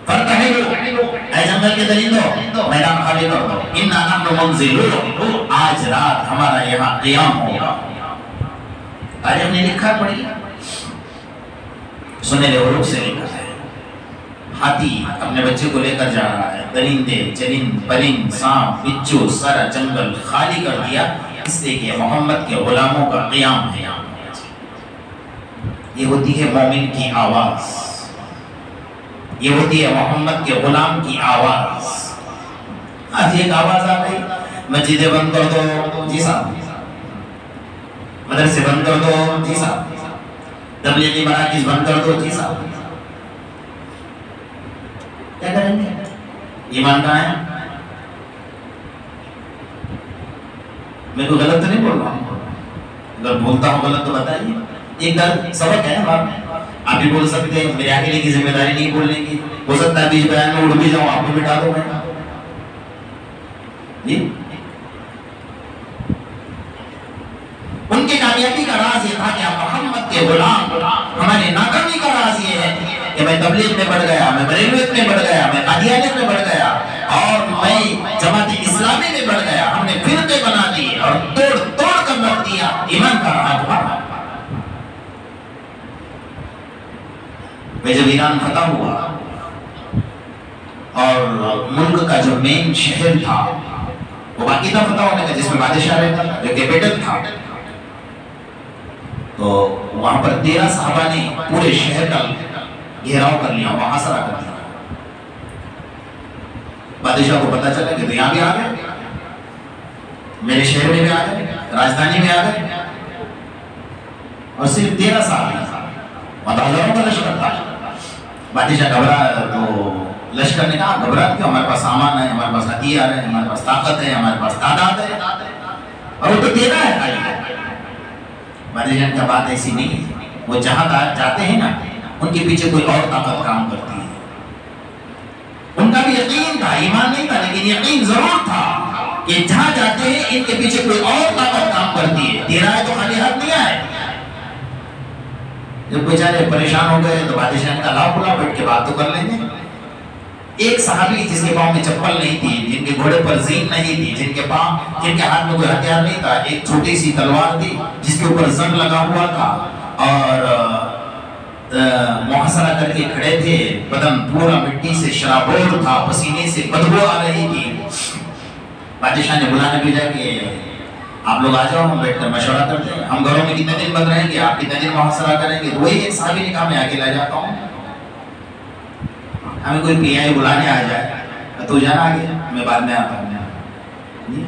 اے جنگل کے درندوں، میدان خالی کر دو. انا نحن منزلون، آج رات ہمارا یہاں قیام ہوگا. تاریخ نے لکھا پڑھی، سنہرے حروف سے لکھا ہے. ہاتھی اپنے بچے کو لے کر جا رہا ہے، درندے چرند پرند سانپ بچھو سارا جنگل خالی کر دیا، اس لیے کہ محمد کے غلاموں کا قیام ہے. یہ ہوتی ہے مومن کی آواز، یہ ہوتی ہے محمد کے غلام کی آواز. آج ایک آواز آ گئی، مسجدیں بند کر دو، جی صاحب. مدرسے بند کر دو، جی صاحب. تبلیغی مراکز بند کر دو، جی صاحب. کیا کریں گے؟ ایمان کہاں ہے؟ میں کوئی غلط تو نہیں بول رہا ہوں، اگر بولتا ہوں غلط تو بتائیے. ایک در سبق ہے ہمارا، آپ بھی بول سکتے ہیں، میرے اکیلے کی ذمہ داری نہیں بولنے کی. ہو سکتا ہے بیچ بیان میں اڑ بھی جاؤں، آپ کو بٹھا دو. میں جی ان کی کامیابی کا راز یہ تھا کہ محمد کے غلام. ہماری ناکامی کا راز یہ ہے کہ میں تبلیغ میں بڑھ گیا، میں بریلویت میں بڑھ گیا، میں قادیانیت میں بڑھ گیا، اور میں جماعت اسلامی میں بڑھ گیا. ہم نے فرقے بنا دیے اور توڑ توڑ کر رکھ دیا. ایمان کا راز ہوا. جب ایران فتح ہوا اور ملک کا جو مین شہر تھا وہ باقی تھا فتح ہونے کا، جس میں بادشاہ رہتا تھا، جو کیپٹل تھا، تو وہاں پر 13 صحابہ نے پورے شہر کا گھیراؤ کر لیا، محاصرہ کر لیا. بادشاہ کو پتا چلا کہ یہاں بھی آ گئے، میرے شہر میں بھی آ گئے، راجدھانی میں آ گئے، اور صرف 13 صحابہ، مطلب ہزاروں کا لشکر تھا. بادشاہ گھبرا، تو لشکر نے کہا گھبرا کیوں، ہمارے پاس سامان ہے، ہمارے پاس ہتھیار ہے، ہمارے پاس طاقت ہے، ہمارے پاس تعداد ہے، اور وہ تو 13 ہے خالی. بادشاہ کا بات ایسی نہیں ہے، وہ جہاں جاتے ہیں نا ان کے پیچھے کوئی اور طاقت کام کرتی ہے. ان کا بھی یقین تھا، ایمان نہیں تھا، لیکن یقین ضرور تھا کہ جہاں جاتے ہیں ان کے پیچھے کوئی اور طاقت کام کرتی ہے. 13 ہے تو خالی ہاتھ نہیں آئے. جب بیچارے پریشان ہو گئے تو بادشاہ نے کہا لاؤ بلاؤ، بیٹھ کے بات تو کر لیں گے. ایک صحابی جس کے پاؤں میں چپل نہیں تھی، جن کے گھوڑے پر زین نہیں تھی، جن کے ہاتھ میں کوئی ہتھیار نہیں تھا، ایک چھوٹی سی تلوار تھی جس کے اوپر زنگ لگا ہوا تھا، اور محاصرہ کر کے کھڑے تھے. بدن پورا مٹی سے شرابور تھا، پسینے سے بدبو آ رہی تھی. بادشاہ نے بلانے بھیجا کہ آپ لوگ آ جاؤ، ہم بیٹھ کر مشورہ کرتے ہیں. ہم گھروں میں کتنے دن بند رہیں گے، آپ کتنے دن محاصرہ کریں گے. وہی ایک صحابی نے کہا میں آگے لا جاتا ہوں. ہمیں کوئی پی آئی بلانے آ جائے تو جانا آگے، میں بعد میں آتا ہوں.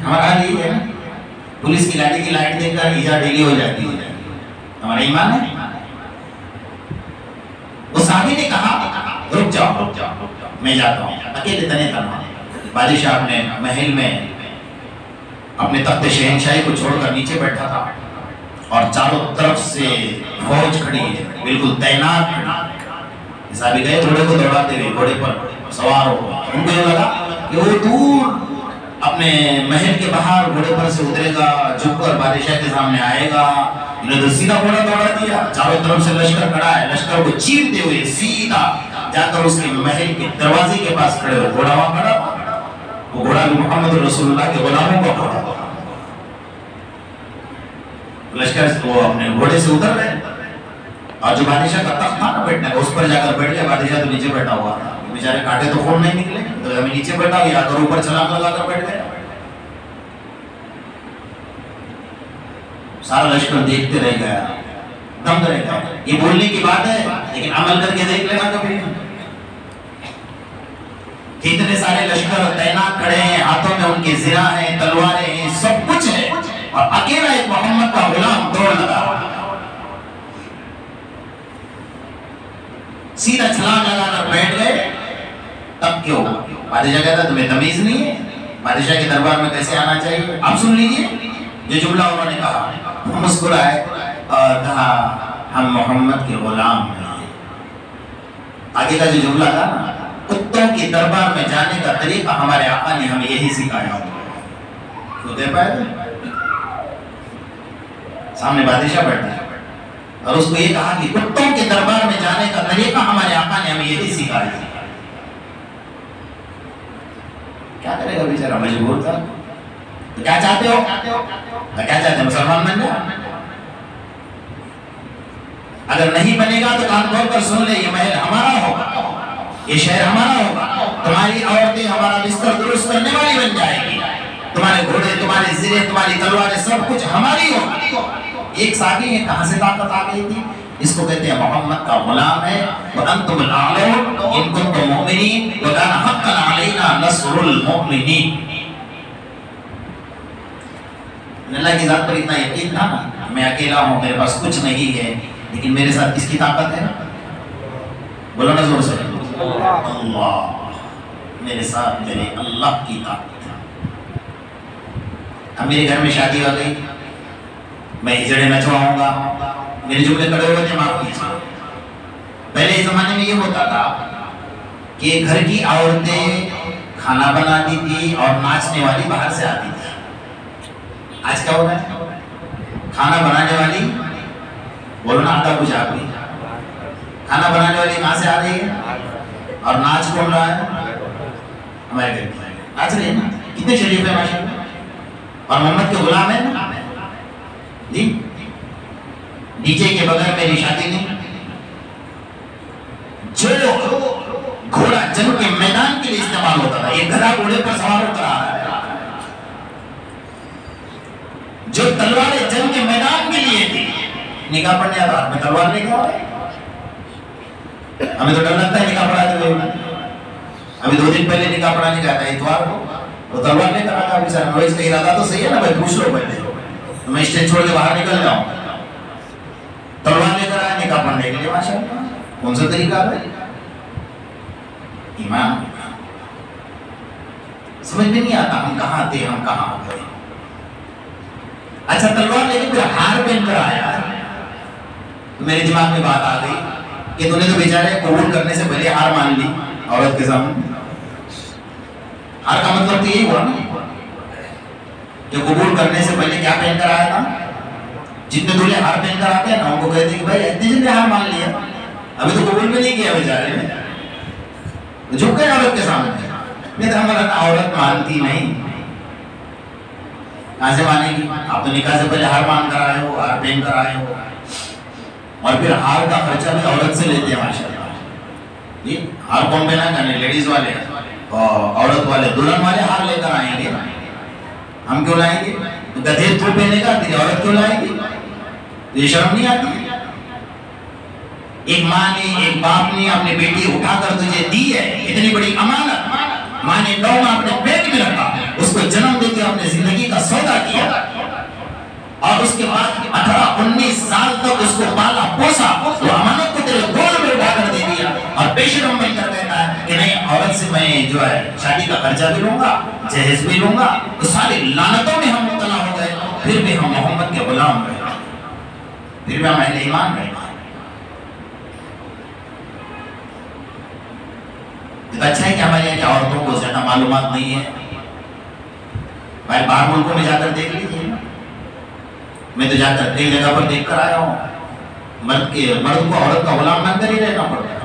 ہمارا حال یہی ہے نا، پولیس کی گاڑی کی لائٹ دیکھ کر ایجا ڈیلی ہو جاتی ہے. ہمارا ایمان ہے. وہ صحابی نے کہا رک جاؤ میں جاتا ہوں. اکیلے تنے تنہا بادشاہ اپنے محل میں اپنے تخت شہنشاہی کو چھوڑ کر نیچے بیٹھا تھا، اور چاروں طرف سے فوج کھڑی ہے، بالکل تعینات کھڑی. صحابی گئے گھوڑے کو دوڑاتے ہوئے، گھوڑے پر سوار ہو. ان کو یہ لگا کہ وہ دور اپنے محل کے باہر گھوڑے پر سے اترے گا، جھک کر بادشاہ کے سامنے آئے گا. انہوں نے سیدھا گھوڑا دوڑا دیا. چاروں طرف سے لشکر کھڑا ہے، لشکر کو چیرتے ہوئے سیدھا جا کر اس کے محل کے دروازے کے پاس کھڑے ہوئے. گھوڑا وہاں کھڑا، وہ گھوڑا بھی محمد رسول اللہ کے غلاموں کا گھوڑا. لشکر وہ اپنے گھوڑے سے اتر گئے، اور جو بادشاہ کا تخت تھا نا بیٹھنے کا، اس پر جا کر بیٹھ گئے. بادشاہ تو نیچے بیٹھا ہوا تھا، بیچارے کانٹے تو خون نہیں نکلے، تو ہمیں نیچے بیٹھا ہوا، یا کر اوپر چھلانگ لگا کر بیٹھ گئے. سارا لشکر دیکھتے رہ گیا، دم رہ گیا. یہ بولنے کی بات ہے لیکن عمل کر کے دیکھ لینا کبھی. اتنے سارے لشکر تعینات کھڑے ہیں، ہاتھوں میں ان کے زرہ ہیں، تلواریں ہیں، سب کچھ ہے، اور اکیلا ایک محمد کا غلام دوڑ لگا. سیدھا چھلانگ لگا کر بیٹھ گئے. تب کیوں؟ بادشاہ کہتا تمہیں تمیز نہیں ہے بادشاہ کے دربار میں کیسے آنا چاہیے. آپ سن لیجئے جو جملہ انہوں نے کہا. مسکرائے اور کہا ہم محمد کے غلام ہیں. آگے کا جو جملہ تھا نا، کتوں کے دربار میں جانے کا طریقہ ہمارے آقا نے ہمیں یہی سکھایا. تو دے پائے سامنے بادشاہ بیٹھا ہے اور اس کو یہ کہا کہ کتوں کے دربار میں جانے کا طریقہ ہمارے آقا نے ہمیں یہی سکھایا. کیا کرے گا بیچارہ، مجبور تھا. تو کیا چاہتے ہو؟ کیا چاہتے ہیں؟ مسلمان بن جائے. اگر نہیں بنے گا تو کان کھول کر سن لے، یہ محل ہمارا ہوگا، یہ شہر ہمارا ہوگا، تمہاری عورتیں ہمارا بستر درست کرنے والی بن جائے گی، تمہارے گھوڑے، تمہاری زرے، تمہاری تلواریں سب کچھ ہماری ہوگی. ایک صحابی ہے، کہاں سے طاقت آ گئی تھی؟ اس کو کہتے ہیں محمد کا غلام ہے. وَأَنْتُمُ الْأَعْلَوْنَ إِن كُنتُم مُؤْمِنِينَ وَكَانَ حَقًّا عَلَيْنَا نَصْرُ الْمُؤْمِنِينَ. اللہ کی ذات پر اتنا یقین تھا نا، میں اکیلا ہوں، میرے پاس کچھ نہیں ہے، لیکن میرے ساتھ کس کی طاقت ہے؟ بولو نا زور سے. اللہ، میرے ساتھ میرے اللہ کی طاقت ہے. اب میرے گھر میں شادی ہو گئی، میں ہجڑے نچواؤں گا، میرے جملے کڑے ہوئے تھے، معاف کیجیے. پہلے زمانے میں یہ ہوتا تھا کہ گھر کی عورتیں کھانا بناتی تھی اور ناچنے والی باہر سے آتی تھی. آج کیا ہو رہا ہے؟ کھانا بنانے والی، بولو نا آتا کچھ آپ بھی، کھانا بنانے والی کہاں سے آ رہی ہے اور ناچ کون رہا ہے؟ ہمارے گھر کی ناچ رہی ہے نا. کتنے شریف ہے ماشاء اللہ، اور محمد کے غلام ہے نا جی. ڈی جے کے بغیر میری شادی نہیں. جو گھوڑا جنگ کے میدان کے لیے استعمال ہوتا تھا، یہ گدھا گھوڑے پر سوار ہوتا رہا ہے. جو تلواریں جنگ کے میدان کے لیے تھی، نکاح پڑھنے آتا ہاتھ میں تلوار لے کے آئے. ہمیں تو ڈر لگتا ہے نکاح پڑھاتے ہوئے. ابھی 2 دن پہلے نکاح پڑھانے کا تھا اتوار کو، وہ تلوار لے کر آتا. ابھی سر نویز کا ارادہ تو صحیح ہے نا بھائی، پوچھ لو پہلے، میں اسٹیج چھوڑ کے باہر نکل جاؤں. تلوار لے کر آئے نکاح پڑھنے کے لیے. ماشاء اللہ، کون سا طریقہ ہے؟ ایمان. سمجھ میں نہیں آتا ہم کہاں تھے، ہم کہاں گئے. اچھا تلوار لے کے پھر ہار پہن کر آیا. میرے دماغ میں بات آ گئی کہ تو نے تو بیچارے قبول کرنے سے پہلے ہار مان لی عورت کے سامنے. ہار کا مطلب تو یہی ہوا نا کہ قبول کرنے سے پہلے کیا پہن کر آیا تھا. جتنے دولے ہار پہن کر آتے ہیں نا ان کو کہتے ہیں کہ بھائی اتنے جن نے ہار مان لیا، ابھی تو قبول بھی نہیں کیا بیچارے نے. جھک گئے عورت کے سامنے. نہیں تو ہمارا عورت مانتی نہیں. کہاں سے مانے گی؟ آپ تو نکاح سے پہلے ہار مان کر آئے ہو، ہار پہن کر آئے ہو، اور پھر ہار کا خرچہ بھی عورت سے لیتے ہیں. ماشاء اللہ جی. ہار کون پہنا کرنے؟ لیڈیز والے اور عورت والے. دلہن والے ہار لے کر آئیں گے، ہم کیوں لائیں گے؟ گدھے تو پہنے گا، تیری عورت کیوں لائیں گی؟ یہ شرم نہیں آتی؟ ایک ماں نے، ایک باپ نے اپنی بیٹی اٹھا کر تجھے دی ہے، اتنی بڑی امانت. ماں نے 9 ماہ اپنے پیٹ میں رکھا، اس کو جنم دے کے اپنے زندگی کا سودا کیا، اور اس کے بعد 18-19 سال تک اس کو پالا پوسا. وہ امانت کو تیرے گود میں اٹھا کر دے دیا اور پیشرم بن کر کہتا ہے کہ نہیں، عورت سے میں جو ہے شادی کا خرچہ بھی لوں گا، جہیز بھی لوں گا. تو ساری لعنتوں میں ہم مبتلا ہو گئے، پھر بھی ہم محمد کے غلام رہے، پھر بھی ہم اہل ایمان رہے. اچھا ہے کہ ہمارے یہاں کی عورتوں کو زیادہ معلومات نہیں ہے. بھائی باہر ملکوں میں جا کر دیکھ لیجیے. میں تو جا کر کئی جگہ پر دیکھ کر آیا ہوں، مرد کو عورت کا غلام بن کر ہی رہنا پڑتا ہے.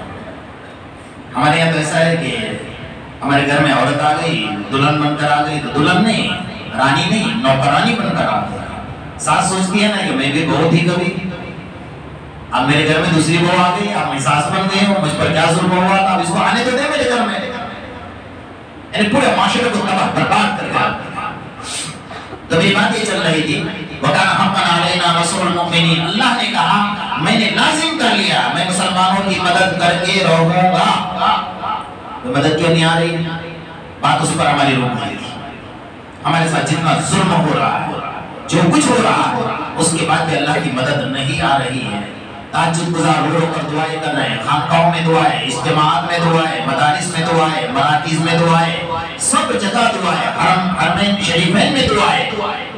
ہمارے یہاں تو ایسا ہے کہ ہمارے گھر میں عورت آ گئی، دلہن بن کر آ گئی تو دلہن نہیں، رانی نہیں، نوکرانی بن کر آ گئی. ساس سوچتی ہے نا کہ میں بھی بہو تھی کبھی، اب میرے گھر میں دوسری بہو آ گئی، اب میں ساس بن گئی ہوں، مجھ پر کیا ظلم ہوا تھا، اب اس کو آنے تو دے میرے گھر میں. یعنی پورے معاشرے کو تباہ برباد کر دیا. تو میری بات یہ چل رہی تھی، وَكَانَ حَقًّا عَلَيْنَا نَصْرُ الْمُؤْمِنِينَ. اللہ نے کہا میں نے لازم کر لیا، میں مسلمانوں کی مدد کر کے رہوں گا. تو مدد کیوں نہیں آ رہی؟ بات اس پر ہماری روک رہی تھی. ہمارے ساتھ جتنا ظلم ہو رہا ہے، جو کچھ ہو رہا ہے، اس کے بعد بھی اللہ کی مدد نہیں آ رہی ہے. تہجد گزار رو رو کر دعائیں کر رہے ہیں، خانقاہوں میں دعائیں، اجتماعات میں دعائیں، مدارس میں دعائیں، مراکز میں دعائیں، سب جگہ دعائیں، حرمین شریفین میں دعائیں،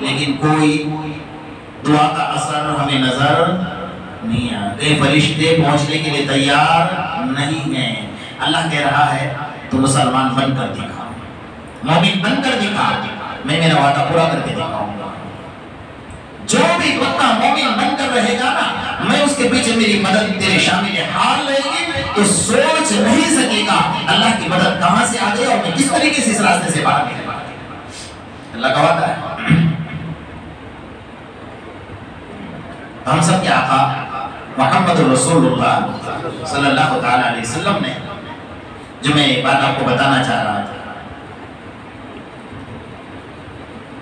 لیکن کوئی دعا کا اثر ہمیں نظر نہیں آتے، فرشتے پہنچنے کے لیے تیار نہیں ہیں۔ اللہ کہہ رہا ہے تو مسلمان بن کر دکھا، مومن بن کر دکھا، میں میرا وعدہ پورا کر کے دکھاؤں گا۔ جو بھی بندہ مومن بن کر رہے گا نا، میں اس کے پیچھے میری مدد تیرے شامل حال رہے گی، تو سوچ نہیں سکے گا اللہ کی مدد کہاں سے آ گئی اور میں کس طریقے سے اس راستے سے باہر نکلا۔ اللہ کا وعدہ ہے۔ ہم سب کے آقا محمد رسول اللہ صلی اللہ علیہ وسلم نے جو میں بات آپ کو بتانا چاہ رہا تھا،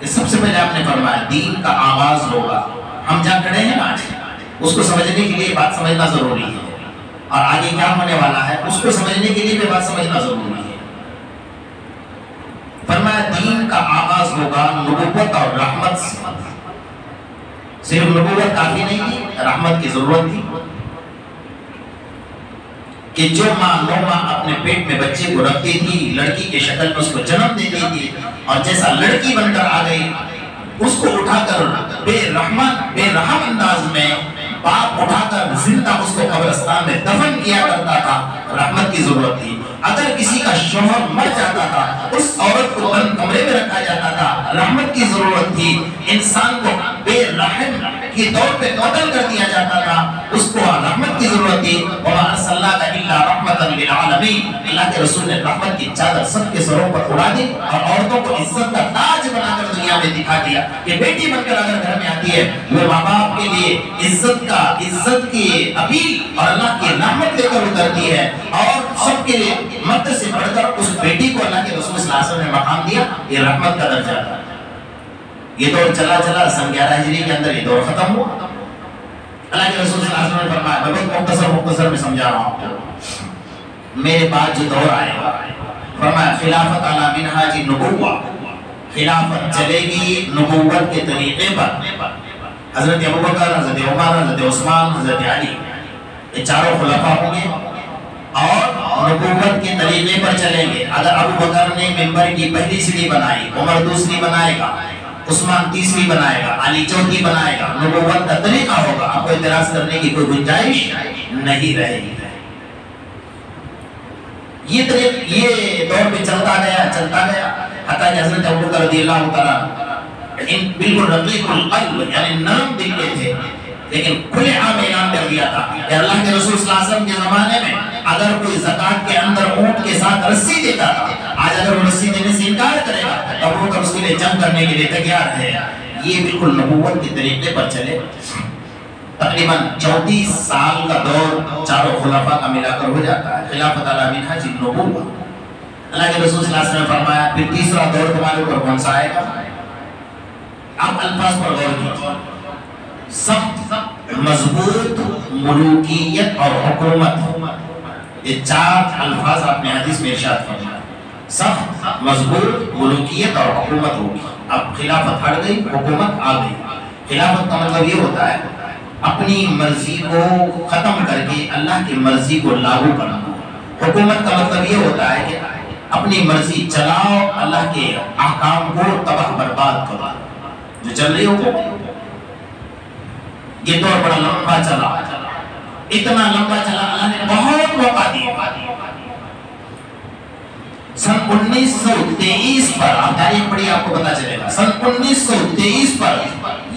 سب سے پہلے آپ نے فرمایا دین کا آغاز ہوگا، ہم جہاں کھڑے ہیں آج اس کو سمجھنے کے لیے بات سمجھنا ضروری ہے، اور آگے کیا ہونے والا ہے اس کو سمجھنے کے لیے بھی بات سمجھنا ضروری ہے۔ فرمایا دین کا آغاز ہوگا نبوت اور رحمت سے، صرف نبوت کافی نہیں تھی، رحمت کی ضرورت تھی کہ جو ماں 9 ماہ اپنے پیٹ میں بچے کو رکھتی تھی، لڑکی کے شکل میں اس کو جنم دیتی تھی، اور جیسا لڑکی بن کر آ گئی اس کو اٹھا کر بے رحم انداز میں باپ اٹھا کر زندہ اس کو قبرستان میں دفن کیا کرتا تھا، رحمت کی ضرورت تھی۔ اگر کسی کا شوہر مر جاتا تھا اس عورت کو بند کمرے میں رکھا جاتا تھا، رحمت کی ضرورت تھی۔ انسان کو بے رحم کے طور پہ قتل کر دیا جاتا تھا، اس کو رحمت کی ضرورت تھی۔ وَمَا أَرْسَلْنَاكَ إِلَّا رَحْمَةً لِلْعَالَمِينَ، اللہ کے رسول نے رحمت کی چادر سب کے سروں پر اڑا دی اور عورتوں کو عزت کا تاج بنا کر دنیا میں دکھا دیا کہ بیٹی بن کر اگر گھر میں آتی ہے وہ ماں باپ کے لیے عزت کی اپیل اور اللہ کی رحمت لے کر اترتی ہے، اور سب کے لیے مرد سے بڑھ کر اس بیٹی کو اللہ کے رسول صلی اللہ علیہ وسلم نے مقام دیا، یہ رحمت کا درجہ تھا۔ یہ دور چلا چلا سن 11 ہجری کے اندر یہ دور ختم ہوا۔ اللہ کے رسول صلی اللہ علیہ وسلم نے فرمایا، میں بہت مختصر میں سمجھا رہا ہوں آپ کو، میرے بعد جو دور آئے گا، فرمایا خلافت علی منہاج النبوہ، خلافت چلے گی نبوت کے طریقے پر۔ حضرت ابوبکر، حضرت عمر، حضرت عثمان، حضرت علی، یہ چاروں خلفاء ہوں گے اور نبوت کے طریقے پر چلیں گے۔ اگر ابوبکر نے منبر کی پہلی سیڑھی بنائی، عمر دوسری بنائے گا، عثمان تیسری بنائے گا، علی چوتھی بنائے گا، نبوت کا طریقہ ہوگا، آپ کو اعتراض کرنے کی کوئی گنجائش نہیں رہے گی۔ یہ دور پہ چلتا گیا حتیٰ کہ حضرت ابوبکر رضی اللہ تعالیٰ بالکل رقیق القلب یعنی نرم دل کے تھے، لیکن کھلے عام اعلان کر دیا تھا کہ اللہ کے رسول صلی اللہ علیہ وسلم کے زمانے میں اگر کوئی زکوٰۃ کے اندر اونٹ کے ساتھ رسی دیتا تھا، آج اگر وہ رسی دینے سے انکار کرے گا تو وہ اس کے لیے جنگ کرنے کے لیے تیار ہے۔ یہ بالکل نبوت کے طریقے پر چلے۔ تقریباً 34 سال کا دور چاروں خلفاء کا ملا کر ہو جاتا ہے، خلافت علی منہاج النبوہ۔ اللہ کے رسول صلی اللہ علیہ وسلم نے فرمایا پھر تیسرا دور تمہارے اوپر کون سا آئے گا؟ آپ الفاظ پر غور کیجیے، سخت مضبوط ملوکیت اور حکومت، یہ 4 الفاظ آپ نے حدیث میں ارشاد فرمایا، سخت مضبوط ملوکیت اور حکومت ہوگی۔ اب خلافت ہٹ گئی، حکومت آ گئی۔ خلافت کا مطلب یہ ہوتا ہے اپنی مرضی کو ختم کر کے اللہ کی مرضی کو لاگو کرنا۔ حکومت کا مطلب یہ ہوتا ہے کہ اپنی مرضی چلاؤ، اللہ کے احکام کو تباہ برباد کرو۔ جو چل رہی ہوگی یہ دور بڑا لمبا چلا، اتنا لمبا چلا اللہ نے بہت موقع دیا۔ سن 1923 پر آپ تاریخ پڑھی آپ کو پتا چلے گا، سن 1923 پر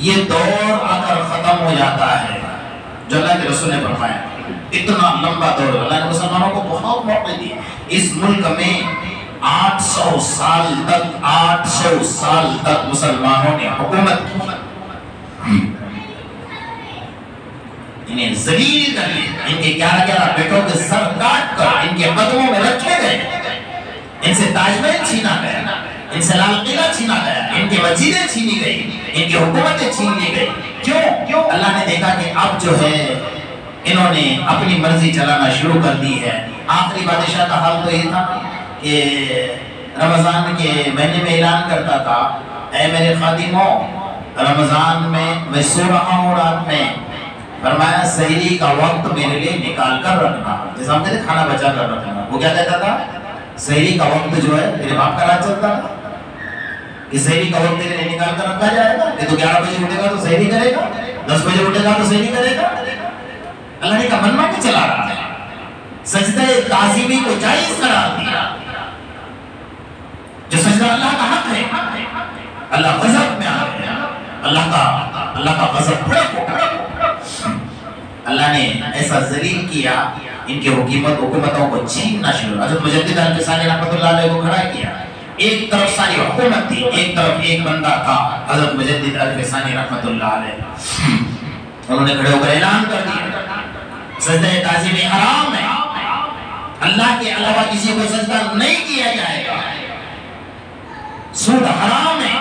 یہ دور آ کر ختم ہو جاتا ہے جو اللہ کے رسول نے فرمایا۔ اتنا لمبا دور اللہ نے مسلمانوں کو بہت موقع دی۔ اس ملک میں 800 سال تک مسلمانوں نے حکومت کی، انہیں ذلیل کر لیا، ان کے 11 بیٹوں کے سر کاٹ کر ان کے قدموں میں رکھے گئے، ان سے تاج محل چھینا گیا، ان سے لال قلعہ چھینا گیا، ان کی مسجدیں چھینی گئی، ان کی حکومتیں چھین لی گئی۔ کیوں؟ اللہ نے دیکھا کہ اب جو ہے انہوں نے اپنی مرضی چلانا شروع کر دی ہے۔ آخری بادشاہ کا حال تو یہ تھا کہ رمضان کے مہینے میں اعلان کرتا تھا، اے میرے خادموں، رمضان میں سو رہا ہوں رات میں، فرمایا سحری کا وقت میرے لیے نکال کر رکھنا. جیسا ہم کہتے ہیں کھانا بچا کر رکھنا, وہ کیا کہتا تھا؟ سحری کا وقت جو ہے میرے باپ کا راج چلتا تھا کہ سحری کا وقت تیرے لیے نکال کر رکھا جائے گا کہ تو 11 بجے اٹھے گا تو سحری کرے گا, 10 بجے اٹھے گا تو سحری کرے گا. اللہ نے کہا منما کے چلا رہا ہے, سجدہ تعظیمی کو جائز قرار دیا. جو سجدہ اللہ کا حق ہے, اللہ غضب میں آ گیا, اللہ کا غضب بھڑک اٹھا. اللہ نے ایسا ذلیل کیا, ان کے حکومتوں کو چھیننا شروع. حضرت مجدد الفسانی رحمۃ اللہ علیہ کو کھڑا کیا. ایک طرف ساری حکومت تھی, ایک طرف ایک بندہ تھا حضرت مجدد الفسانی رحمۃ اللہ علیہ. انہوں نے کھڑے ہو کر اعلان کر دیا سجدہ تعظیم حرام ہے, اللہ کے علاوہ کسی کو سجدہ نہیں کیا جائے گا. سود حرام ہے,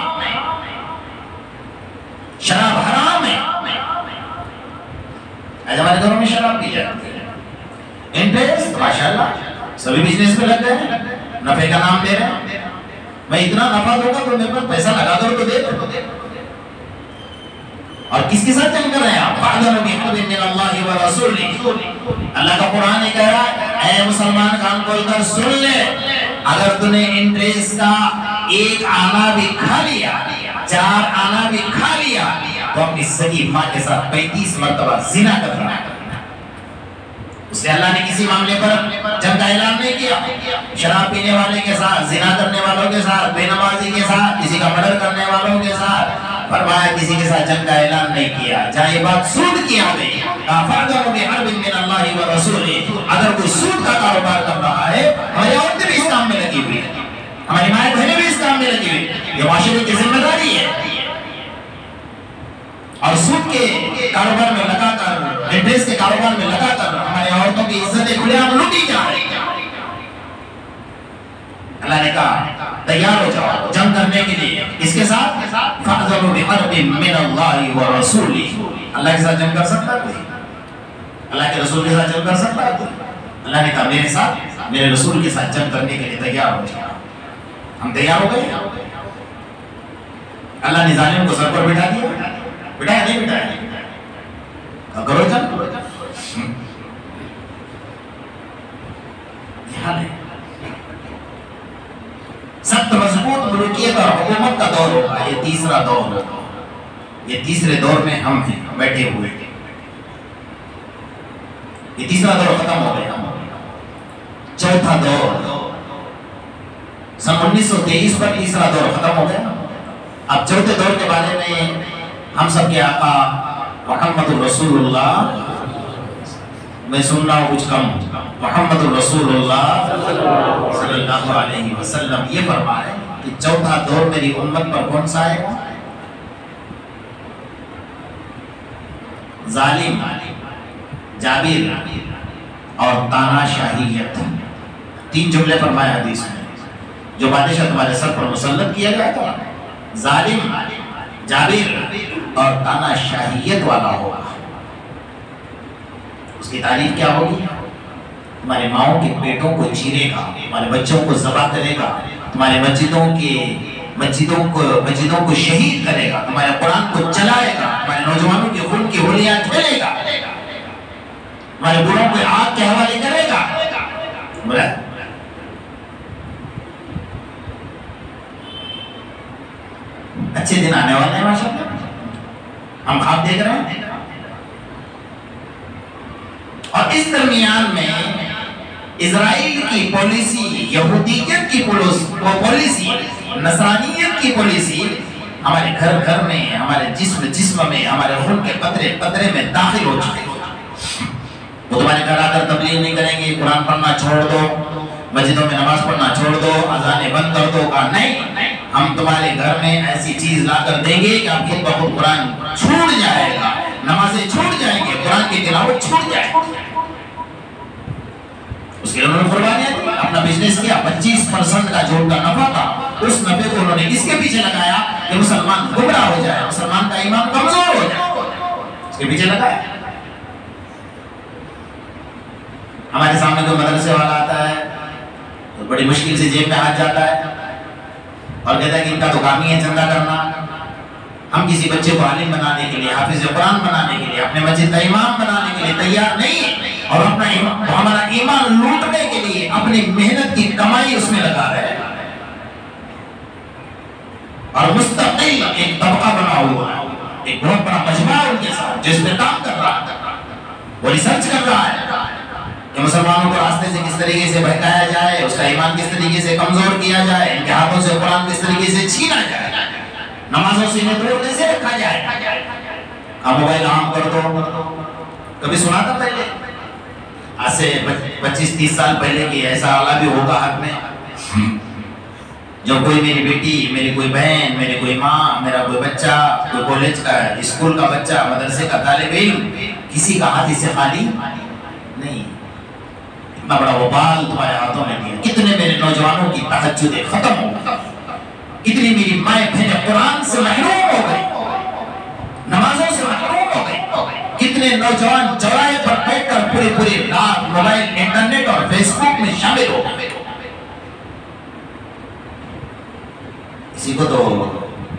شراب حرام ہے. آج ہمارے گھروں میں شراب پی جاتی ہے. انٹرسٹ ماشاءاللہ سبھی بزنس پہ لگ گئے ہیں, نفع کا نام دے رہے ہیں. میں اتنا نفع دوں گا تو میرے پاس پیسہ لگا دو تو دے دو. اور کس کے ساتھ جنگ کر رہے ہیں آپ؟ فَأَذَنُوا بِحَرْبٍ مِّنَ اللَّهِ وَرَسُولِهِ. اللہ کا قرآن نے کہہ رہا ہے اے مسلمان کان کھول کر سن لے, اگر تو نے انٹرسٹ کا ایک آنا بھی کھا لیا, 4 آنا بھی کھا لیا, تو اپنی سگی ماں کے ساتھ 35 مرتبہ زنا کر رہا ہے. اس نے اللہ نے کسی معاملے پر جنگ کا اعلان نہیں کیا. شراب پینے والے کے ساتھ, زنا کرنے والوں کے ساتھ, بے نمازی کے ساتھ, کسی کا مرڈر کرنے والوں کے ساتھ, فرمایا کسی کے ساتھ جنگ کا اعلان نہیں کیا. جہاں یہ بات سود کی آ گئی, فَأَذَنُوا بِحَرْبٍ مِّنَ اللَّهِ وَرَسُولِهِ. اگر کوئی سود کا کاروبار کر رہا ہے, ہماری عورتیں بھی اس کام میں لگی ہوئی ہیں, ہماری مائیں بہنیں بھی اس کام میں لگی ہوئی ہیں, یہ معاشرے کی ذمہ داری ہے. اور سود کے کاروبار میں لگا کر, انٹرسٹ کے کاروبار میں لگا کر ہماری عورتوں کی عزتیں کھلے عام لوٹی جا رہی ہیں. اللہ نے کہا تیار ہو جاؤ جنگ کرنے کے لیے. اس کے ساتھ فَأَذَنُوا بِحَرْبٍ مِّنَ اللَّهِ وَرَسُولِهِ. اللہ کے ساتھ جنگ کر سکتا ہے کوئی؟ اللہ کے رسول کے ساتھ جنگ کر سکتا ہے کوئی؟ اللہ نے کہا میرے ساتھ, میرے رسول کے ساتھ جنگ کرنے کے لیے تیار ہو جاؤ. ہم تیار ہو گئے. اللہ نے ظالم کو سر پر بٹھا دیا, بٹھایا نہیں بٹھایا, کرو جنگ. یہ حال ہے. سخت مضبوط ملکیت اور حکومت کا دور ہوگا, یہ تیسرا دور ہوگا. یہ تیسرے دور میں ہم ہیں بیٹھے ہوئے. یہ تیسرا دور ختم ہو گیا. چوتھا دور سن 1923 پر تیسرا دور ختم ہو گیا. اب چوتھے دور کے بارے میں ہم سب کے آقا محمد الرسول اللہ, میں سن رہا ہوں کچھ کم, محمد الرسول اللہ صلی اللہ علیہ وسلم یہ فرمائے کہ چوتھا دور میری امت پر کون سا آئے گا؟ ظالم, جابر اور تانا شاہیت. 3 جملے فرمائے حدیث میں, جو بادشاہ تمہارے سر پر مسلط کیا گیا تھا, ظالم, جابر اور تانا شاہیت والا ہوگا. اس کی تعریف کیا ہوگی؟ تمہارے ماؤں کے پیٹوں کو چیرے گا, تمہارے بچوں کو ذبح کرے گا, تمہارے مسجدوں کو شہید کرے گا, تمہارے قرآن کو چلائے گا, تمہارے نوجوانوں کے خون کی ہولیاں کھیلے گا, تمہارے بڑوں کو آگ کے حوالے کرے گا. اچھے دن آنے والے ہیں ماشاءاللہ, ہم خواب دیکھ رہے ہیں. اور اس درمیان میں اسرائیل کی پالیسی, یہودیت کی پالیسی, نصرانیت کی پالیسی ہمارے گھر گھر میں, ہمارے جسم میں, ہمارے خون کے قطرے قطرے میں داخل ہو چکے. وہ تمہارے گھر آ کر تبلیغ نہیں کریں گے, قرآن پڑھنا چھوڑ دو, مسجدوں میں نماز پڑھنا چھوڑ دو, اذانیں بند کر دو. کہا نہیں, ہم تمہارے گھر میں ایسی چیز لا کر دیں گے کہ آپ خود بخود قرآن چھوٹ جائے گا, نمازیں چھوٹ جائیں گے, قرآن کی تلاوت چھوٹ جائے گی. اس کے لیے انہوں نے قربانیاں دی, اپنا بزنس کیا, 25% کا جو ان کا نفع تھا اس نفع کو انہوں نے اس کے پیچھے لگایا کہ مسلمان گمراہ ہو جائے, مسلمان کا ایمان کمزور ہو جائے, اس کے پیچھے لگایا. ہمارے سامنے کوئی مدرسے والا آتا ہے تو بڑی مشکل سے جیب میں ہاتھ جاتا ہے اور کہتا ہے کہ ان کا تو کام ہی ہے چندہ کرنا, ہم کسی بچے کو عالم بنانے کے لیے، حافظ قرآن بنانے کے لیے، اپنے مسجد کا امام بنانے کے لیے تیار نہیں ہیں، اور ہمارا ایمان لوٹنے کے لیے اپنی محنت کی کمائی اس میں لگا رہے ہیں، اور مستقل ایک طبقہ بنا ہوا ہے، ایک بہت بڑا مجموعہ ان کے ساتھ جس پہ کام کر رہا ہے، وہ ریسرچ کر رہا ہے کہ مسلمانوں کو راستے سے کس طریقے سے بہکایا جائے، اس کا ایمان کس طریقے سے کمزور کیا جائے، ان کے ہاتھوں سے قرآن کس طریقے سے چھینا جائے، نمازوں سے انہیں دور کیسے رکھا جائے۔ اب موبائل عام کر دو، کبھی سنا تھا پہلے؟ آج سے 25-30 سال پہلے کی ایسا آلہ بھی ہوگا حق میں، جو کوئی میری بیٹی، میری کوئی بہن، میری کوئی ماں، میرا کوئی بچہ، کوئی کالج کا، اسکول کا بچہ، مدرسے کا طالب علم، کسی کا ہاتھ اس سے خالی نہیں۔ اتنا بڑا وبال تمہارے ہاتھوں میں دیا، کتنے میرے نوجوانوں کی تہجدیں ختم ہو گئی، کتنی میری مائیں بہنیں قرآن سے محروم ہو گئی، نمازوں سے محروم ہو گئی، کتنے نوجوان چوراہے پر بیٹھ کر پوری رات موبائل، انٹرنیٹ اور فیس بک میں شامل ہو گئے۔ اسی کو تو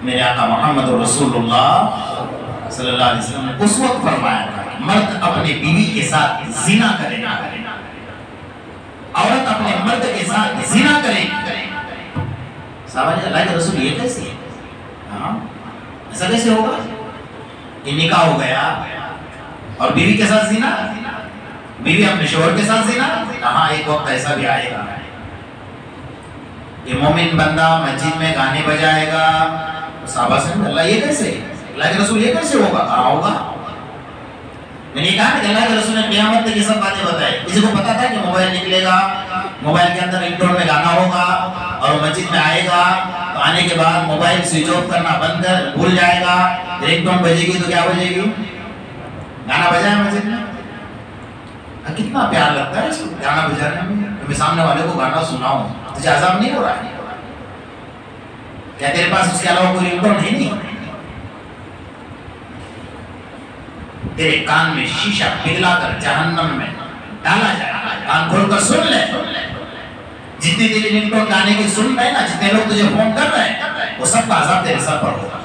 میرے آقا محمد رسول اللہ صلی اللہ علیہ وسلم نے اس وقت فرمایا تھا کہ مرد اپنے بیوی کے ساتھ زنا کرے گا، عورت اپنے مرد کے ساتھ زنا کرے گی۔ صحابہ نے اللہ کے رسول یہ کیسے ہے؟ ہاں ایسا کیسے ہوگا کہ نکاح ہو گیا اور بیوی کے ساتھ زنا، بیوی اپنے شوہر کے ساتھ زنا؟ ہاں ایک وقت ایسا بھی آئے گا کہ مومن بندہ مسجد میں گانے بجائے گا۔ صحابہ سے اللہ یہ کیسے، اللہ کے رسول یہ کیسے ہوگا؟ ہاں ہوگا۔ میں نے کہا کہ اللہ کے رسول نے قیامت تک یہ سب باتیں بتائی۔ کسی کو پتا تھا کہ موبائل نکلے گا، موبائل کے اندر رنگ ٹون میں گانا ہوگا، اور وہ مسجد میں آئے گا تو آنے کے بعد موبائل سوئچ آف کرنا بند کر بھول جائے گا، رنگ ٹون بجے گی تو کیا بجے گی؟ گانا بجائے مسجد میں۔ کتنا پیار لگتا ہے اس کو گانا بجانے میں۔ میں سامنے والے کو گانا سناؤں، تجھے عذاب نہیں ہو رہا ہے کیا؟ تیرے پاس اس کے علاوہ کوئی رنگ ٹون ہے نہیں؟ تیرے کان میں شیشہ پگھلا کر جہنم میں ڈالا جائے، کان کھول کر سن لے۔ جتنے تیری رنگ ٹون گانے کی سن رہے نا، جتنے لوگ تجھے فون کر رہے ہیں، وہ سب کا عذاب تیرے سر پر ہوگا۔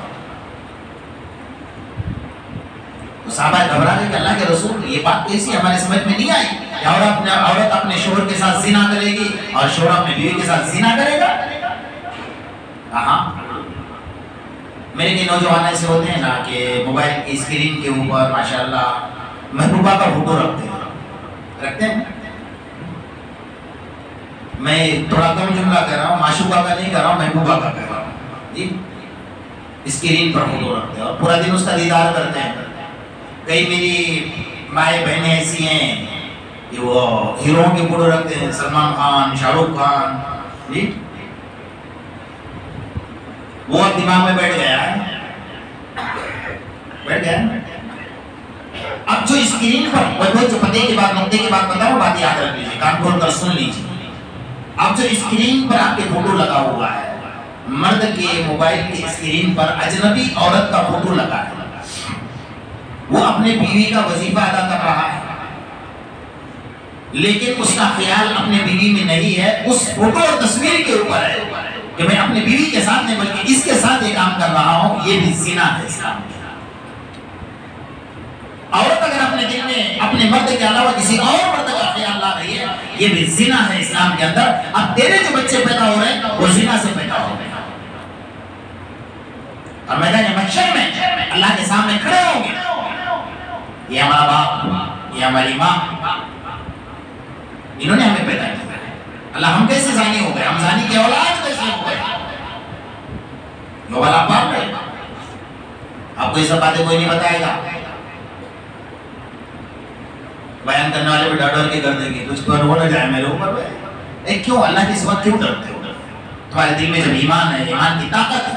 تو صحابہ گھبرا گئے کہ اللہ کے رسول یہ بات کیسی ہمارے سمجھ میں نہیں آئی کہ عورت اپنے شوہر کے ساتھ زنا کرے گی اور شوہر اپنے بیوی کے ساتھ زنا کرے گا؟ کہاں میرے کے نوجوان ایسے ہوتے ہیں نا کہ موبائل کی اسکرین کے اوپر ماشاءاللہ محبوبہ کا فوٹو رکھتے ہیں۔ میں تھوڑا کم جملہ کر رہا ہوں، معشوقہ کا نہیں کر رہا ہوں، محبوبہ کا کر رہا ہوں جی۔ اسکرین پر فوٹو رکھتے ہیں اور پورا دن اس کا دیدار کرتے ہیں۔ کئی میری مائیں بہنیں ایسی ہیں کہ وہ ہیروؤں کے فوٹو رکھتے ہیں، سلمان خان، شاہ رخ خان جی۔ وہ اب دماغ میں بیٹھ گیا ہے، اب جو اسکرین پر جو پتے کے بعد نقطے کے بعد بتا رہا ہوں، بات یاد رکھ لیجیے، کان کھول کر سن لیجیے۔ اب جو اسکرین پر آپ کے فوٹو لگا ہوا ہے، مرد کے موبائل کی اسکرین پر اجنبی عورت کا فوٹو لگا ہے، وہ اپنے بیوی کا وظیفہ ادا کر رہا ہے، لیکن اس کا خیال اپنے بیوی میں نہیں ہے، اس فوٹو اور تصویر کے اوپر ہے کہ میں اپنے بیوی کے ساتھ نہیں بلکہ اس کے ساتھ یہ کام کر رہا ہوں۔ یہ بھی زنا ہے اسلام میں۔ عورت اگر اپنے دل میں اپنے مرد کے علاوہ کسی اور مرد کا خیال لا رہی ہے، یہ بھی زنا ہے اسلام کے اندر۔ اب تیرے جو بچے پیدا ہو رہے ہیں وہ زنا سے پیدا ہو رہے ہیں، اور میدان محشر میں اللہ کے سامنے کھڑے ہوں گے، یہ ہمارا باپ، یہ ہماری ماں، انہوں نے ہمیں پیدا کیا، اللہ ہم کیسے زانی ہو گئے، ہم زانی کی اولاد کیسے ہو گئے؟ جو والا باپ ہے، آپ کو یہ سب باتیں کوئی نہیں بتائے گا، بیان کرنے والے بھی ڈر کے کر دیں گے، تجھ پر ہو نہ جائے میرے اوپر۔ کیوں اللہ کے سوا کیوں ڈرتے ہو؟ تمہارے دل میں جب ایمان ہے، ایمان کی طاقت ہے،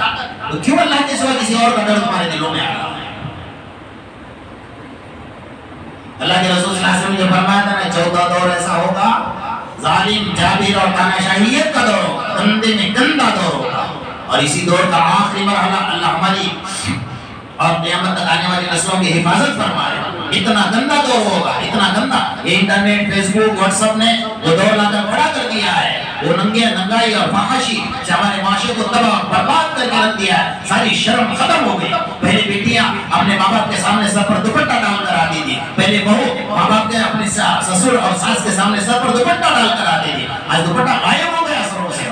تو کیوں اللہ کے سوا کسی اور کا ڈر تمہارے دلوں میں آ رہا ہے؟ اللہ کے رسول صلی اللہ علیہ وسلم نے فرمایا تھا نا، 14 دور ایسا ہوگا، ظالم، جابر اور تانا شاہیت کا دور ہوگا، گندے میں گندہ دور ہوگا، اور اسی دور کا آخری مرحلہ اللہ ہماری اور قیامت تک آنے والی نسلوں کی حفاظت فرمائے۔ اتنا گندا دور ہوگا، اتنا گندا، یہ انٹرنیٹ، فیس بک، واٹس ایپ نے وہ دور لا کر کھڑا کر دیا ہے وہ ننگائی اور فحاشی سے ہمارے معاشرے کو تباہ برباد کر کے رکھ دیا ہے. ساری شرم ختم ہو گئی. پہلے بیٹیاں اپنے ماں باپ کے سامنے سر پر دوپٹہ ڈال کر آتی تھی. پہلے بہو ماں باپ کے اپنے سسر اور ساس کے سامنے سر پر دوپٹہ ڈال کر آتی تھی. آج دوپٹہ غائب ہو گیا سروں سے.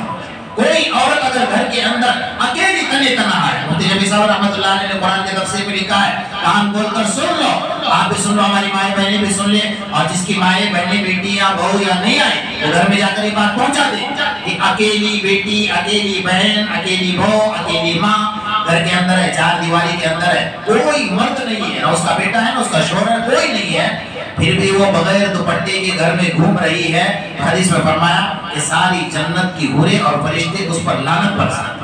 کوئی عورت اگر گھر کے اندر اکیلی تنے تنہا ہے، مفتی نبی صاحب رحمۃ اللہ علیہ نے قرآن کے تفسیر میں لکھا ہے، کان کھول کر سن لو، آپ بھی سن لو، ہماری مائیں بہنیں بھی سن لیں، اور جس کی مائیں بہنیں بیٹیاں بہو یا نہیں آئے وہ گھر میں جا کر یہ بات پہنچا دیں کہ اکیلی بیٹی، اکیلی بہن، اکیلی بہو، اکیلی ماں گھر کے اندر ہے، چار دیواری کے اندر ہے، کوئی مرد نہیں ہے، نہ اس کا بیٹا ہے نہ اس کا شوہر ہے، کوئی نہیں ہے، پھر بھی وہ بغیر دوپٹے کے گھر میں گھوم رہی ہے. حدیث میں فرمایا کہ ساری جنت کی حوریں اور فرشتے اس پر لعنت برساتے ہیں.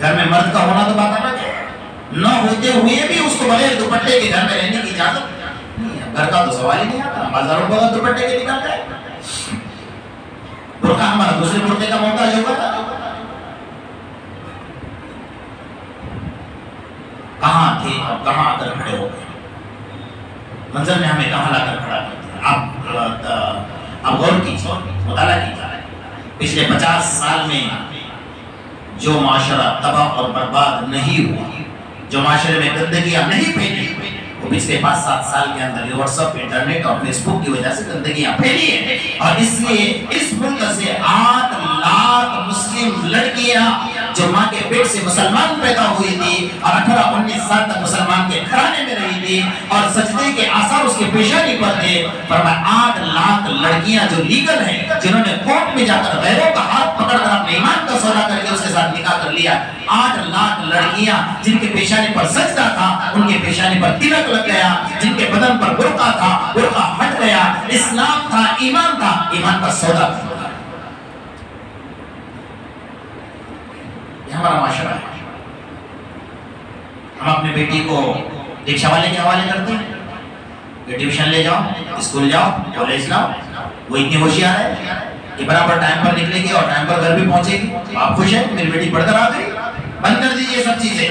گھر میں مرد کا ہونا تو بات الگ ہے، نہ ہوتے ہوئے بھی اس کو بغیر دوپٹے کے گھر میں رہنے کی اجازت نہیں ہے. گھر کا تو سوال ہی نہیں آتا، بازاروں بغیر دوپٹے کے نکل جائے. برقع ہمارا دوسرے برقعے کا محتاج ہوگا. کہاں تھے اور کہاں آ کر کھڑے ہو گئے. منظر نے ہمیں کہاں لا کر کھڑا کر دیا. آپ غور کیجیے، مطالعہ کیجیے. پچھلے 50 سال میں جو معاشرہ تباہ اور برباد نہیں ہوا، جو معاشرے میں گندگیاں نہیں پھیلی، وہ پچھلے 5-7 سال کے اندر واٹس ایپ، انٹرنیٹ اور فیس بک کی وجہ سے گندگیاں پھیلی ہیں. اور اس لیے اس ملک سے 8 لاکھ مسلم لڑکیاں جو ماں کے پیٹ سے مسلمان پیدا ہوئی تھی اور 18-19 سال تک مسلمان کے گھرانے میں رہی تھی اور سجدے کے آثار اس کے پیشانی پر تھے، فرمایا 8 لاکھ لڑکیاں جو لیگل ہیں، جنہوں نے کورٹ میں جا کر غیروں کا ہاتھ پکڑ کر اپنے ایمان کا سودا کر کے اس کے ساتھ نکاح کر لیا. 8 لاکھ لڑکیاں جن کے پیشانی پر سجدہ تھا، ان کے پیشانی پر تلک لگ گیا، جن کے بدن پر برقع تھا، برقع ہٹ گیا، اسلام تھا، ایمان تھا، ایمان کا سودا تھا. یہ ہمارا معاشرہ ہے. ہم اپنے بیٹی کو رکشہ والے کے حوالے کرتے ہیں کہ ٹیوشن لے جاؤ، اسکول جاؤ، کالج جاؤ. وہ اتنی ہوشیار ہے کہ برابر ٹائم پر نکلے گی اور ٹائم پر گھر بھی پہنچے گی. آپ خوش ہیں میری بیٹی پڑھ کر آ گئی؟ بند کر دیجیے سب چیزیں.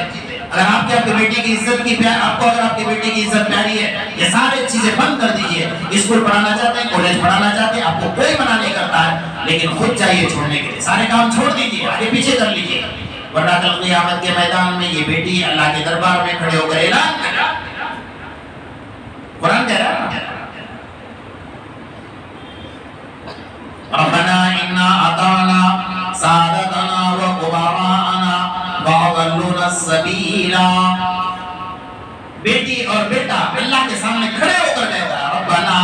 اگر آپ کی بیٹی کی عزت کی آپ کو اگر آپ کی بیٹی کی عزت پیاری ہے، یہ سارے چیزیں بند کر دیجیے. اسکول پڑھانا چاہتے ہیں، کالج پڑھانا چاہتے ہیں، آپ کو کوئی منع نہیں کرتا ہے، لیکن خود چاہیے چھوڑنے کے لیے. سارے کام چھوڑ دیجیے، آگے پیچھے کر لیجیے، ورنہ کل قیامت کے میدان میں یہ بیٹی اللہ کے دربار میں کھڑے ہو کر اعلان کرے. قرآن کہہ رہا ہے ربنا انا اطعنا سادتنا وكبراءنا فاضلونا السبيل. بیٹی اور بیٹا اللہ کے سامنے کھڑے ہو کر کہہ رہا ہے ربنا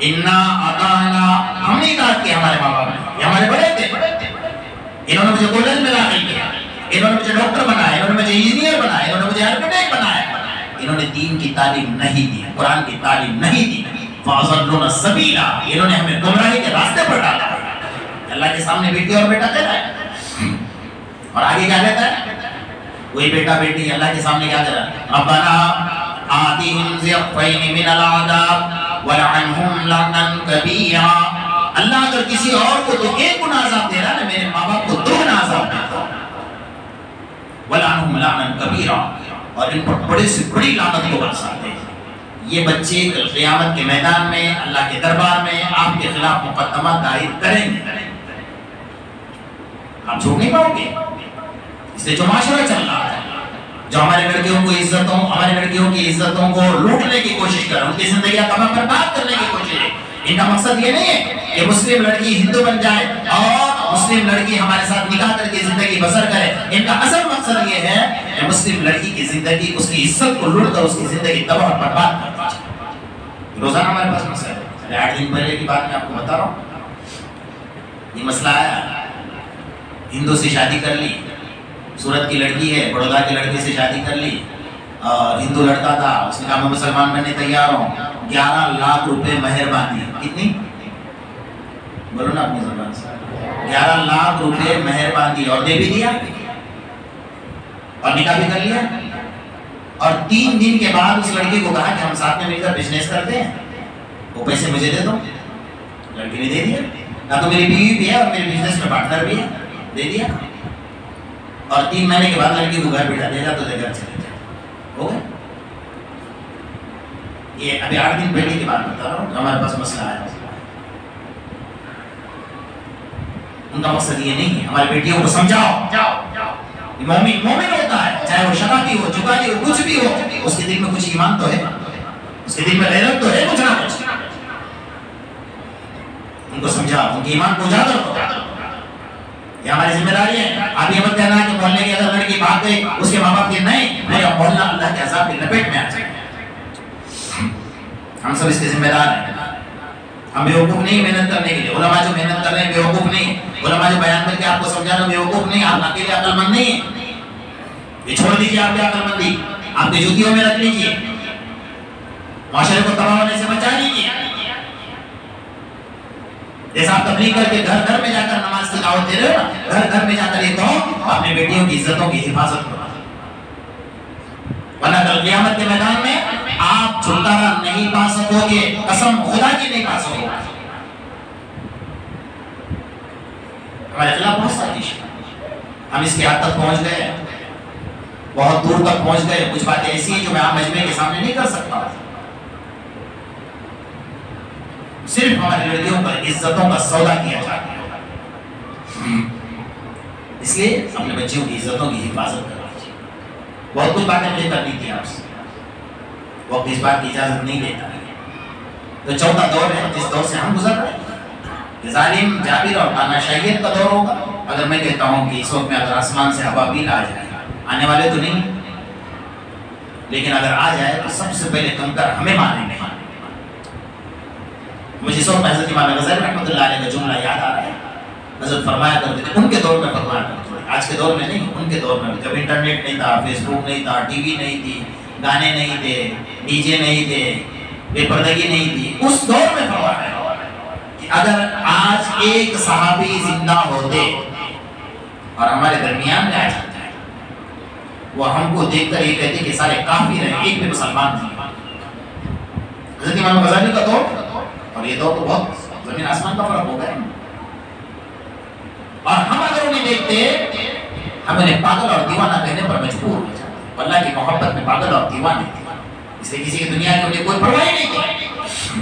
انا اطعنا، ہم نے اطاعت کی ہمارے ماں باپ نے، یہ ہمارے بڑے تھے، انہوں نے مجھے کالج میں داخل کیا، انہوں نے مجھے ڈاکٹر بنایا، انہوں نے مجھے انجینئر بنایا، انہوں نے مجھے آرکیٹیکٹ بنایا. انہوں نے دین کی تعلیم نہیں دی، قرآن کی تعلیم نہیں دی. فَأَضَلُّونَ السَّبِيلَ، انہوں نے ہمیں گمراہی کے راستے پر ڈالا. اللہ کے سامنے بیٹی اور بیٹا کہہ رہا ہے، اور آگے کیا کہتا ہے؟ وہی بیٹا بیٹی اللہ کے سامنے کیا کہہ رہا ہے؟ رَبَّنَا آتِهِمْ ضِعْفَيْنِ مِنَ الْعَذَابِ وَلَعَنْهُمْ لَعْنًا كَبِيرًا. اللہ اگر کسی اور کو تو 1 گنا عذاب دے رہا ہے، میرے ماں باپ کو 2 گنا عذاب دیتا. وَلَعَنْهُمْ لَعْنًا كَبِيرًا، اور ان پر بڑے سے بڑی لعنت کو برساتے ہیں. یہ بچے کل قیامت کے میدان میں اللہ کے دربار میں آپ کے خلاف مقدمہ دائر کریں گے. آپ چھوڑ نہیں پاؤ گے. اس لیے جو معاشرہ چل رہا ہے، جو ہمارے لڑکیوں کو ہمارے لڑکیوں کی عزتوں کو لوٹنے کی کوشش کر رہا ہے، ان کی زندگیاں تمام برباد کرنے کی کوشش ہے. ان کا مقصد یہ نہیں ہے کہ مسلم لڑکی ہندو بن جائے اور مسلم لڑکی ہمارے ساتھ نکاح کر کے زندگی بسر کرے. ان کا اصل مقصد یہ ہے کہ مسلم لڑکی کی زندگی، اس کی عزت کو لوٹ کر اس کی زندگی تباہ اور برباد کر دی. روزانہ ہمارے پاس مسئلہ ہے. 8 دن پہلے کی بات میں آپ کو بتا رہا ہوں. یہ مسئلہ آیا، ہندو سے شادی کر لی، سورت کی لڑکی ہے، بڑودہ کے لڑکے سے شادی کر لی، اور ہندو لڑکا تھا، اس نے کہا میں مسلمان بننے تیار ہوں. 11 لاکھ روپے مہر باندھی. کتنی؟ بولو نا اپنی زبان سے. 11 لاکھ روپے مہر باندھی اور دے بھی دیا اور نکاح بھی کر لیا. اور 3 دن کے بعد اس لڑکی کو کہا کہ ہم ساتھ میں مل کر بزنس کرتے ہیں، وہ پیسے مجھے دے دو. لڑکی نے دے دیا. نہ تو میری بیوی بھی ہے اور میرے بزنس میں پارٹنر بھی ہے، دے دیا. اور 3 مہینے کے بعد لڑکی کو گھر بٹھا دے گا تو دے گھر چلے جائے. ہو گئے. یہ ابھی 8 دن پہلے کی بات بتا رہا ہوں، ہمارے پاس مسئلہ آیا. ان کا مقصد یہ نہیں ہے ہماری بیٹیوں کو سمجھاؤ مومن ہوتا ہے، چاہے وہ شرابی ہو، جگالی ہو، کچھ بھی ہو، اس کے دل میں کچھ ایمان تو ہے، اس کے دل میں غیرت تو ہے کچھ نہ کچھ. ان کو سمجھاؤ، ان کے ایمان کو اجاگر کرو. یہ ہماری ذمہ داری ہے. آپ یہ مت کہنا کہ محلے کی اگر لڑکی بھاگ گئی اس کے ماں باپ یہ نہیں، میرا محلہ اللہ کے عذاب کی لپیٹ میں آ جائے. ہم سب اس کے ذمہ دار ہیں. ہم بیوقوف نہیں محنت کرنے کے لیے. علماء جو محنت کر رہے ہیں بیوقوف نہیں. علماء جو بیان کر کے آپ کو سمجھا رہے ہیں بیوقوف نہیں. آپ اکیلے عقل مند نہیں ہیں. یہ چھوڑ دیجیے آپ کی عقل مندی، آپ کی جوتیوں میں رکھ لیجیے، معاشرے کو تباہ ہونے سے بچا لیجیے. جیسا آپ تبلیغ کر کے گھر گھر میں جا کر نماز کی دعوت دے رہے ہو نا، گھر گھر میں جا کر یہ کہو اپنے بیٹیوں کی عزتوں کی حفاظت کرو، ورنہ کل قیامت کے میدان میں آپ چھٹکارا نہیں پا سکو گے، قسم خدا کی نہیں پا سکو گے. ہمارے خلاف بہت سازش ہے، ہم اس کی حد تک پہنچ گئے، بہت دور تک پہنچ گئے. کچھ باتیں ایسی ہیں جو میں آپ مجمع کے سامنے نہیں کر سکتا. صرف ہماری لڑکیوں پر عزتوں کا سودا کیا جاتا ہے، اس لیے اپنے بچیوں کی عزتوں کی حفاظت کرنا چاہیے. بہت کچھ باتیں مجھے کرنی تھی آپ سے، وقت اس بات کی اجازت نہیں دیتا ہے. تو چوتھا دور ہے جس دور سے ہم گزر رہے ہیں، ظالم جابر اور تاناشاہیت کا دور ہوگا. اگر میں کہتا ہوں کہ اس وقت میں اگر آسمان سے ابابیل آ جائے، آنے والے تو نہیں، لیکن اگر آ جائے تو سب سے پہلے کنکر ہمیں ماریں گے. مجھے سو حضرت امام غزالی رحمۃ اللہ علیہ کا جملہ یاد آ رہا ہے. حضرت فرمایا کرتے تھے، ان کے دور میں فرمایا کرتے تھے، آج کے دور میں نہیں، ان کے دور میں جب انٹرنیٹ نہیں تھا، فیس بک نہیں تھا، ٹی وی نہیں تھی، گانے نہیں تھے، ڈی جے نہیں تھے، بے پردگی نہیں تھی، اس دور میں فرمایا کہ اگر آج ایک صحابی زندہ ہوتے اور ہمارے درمیان میں آ جاتا ہے، وہ ہم کو دیکھ کر یہ کہتے کہ سارے کافر ہیں، ایک بھی مسلمان نہیں. حضرت امام غزالی کا دور اور یہ دور تو بہت زمین آسمان کا فرق ہو گیا. اور ہم اگر انہیں دیکھتے ہم انہیں پاگل اور دیوانہ کہنے پر مجبور ہو جاتے. اللہ کی محبت میں پاگل اور دیوانے تھے، اس لیے کسی کی دنیا کی انہیں کوئی پرواہ نہیں تھی.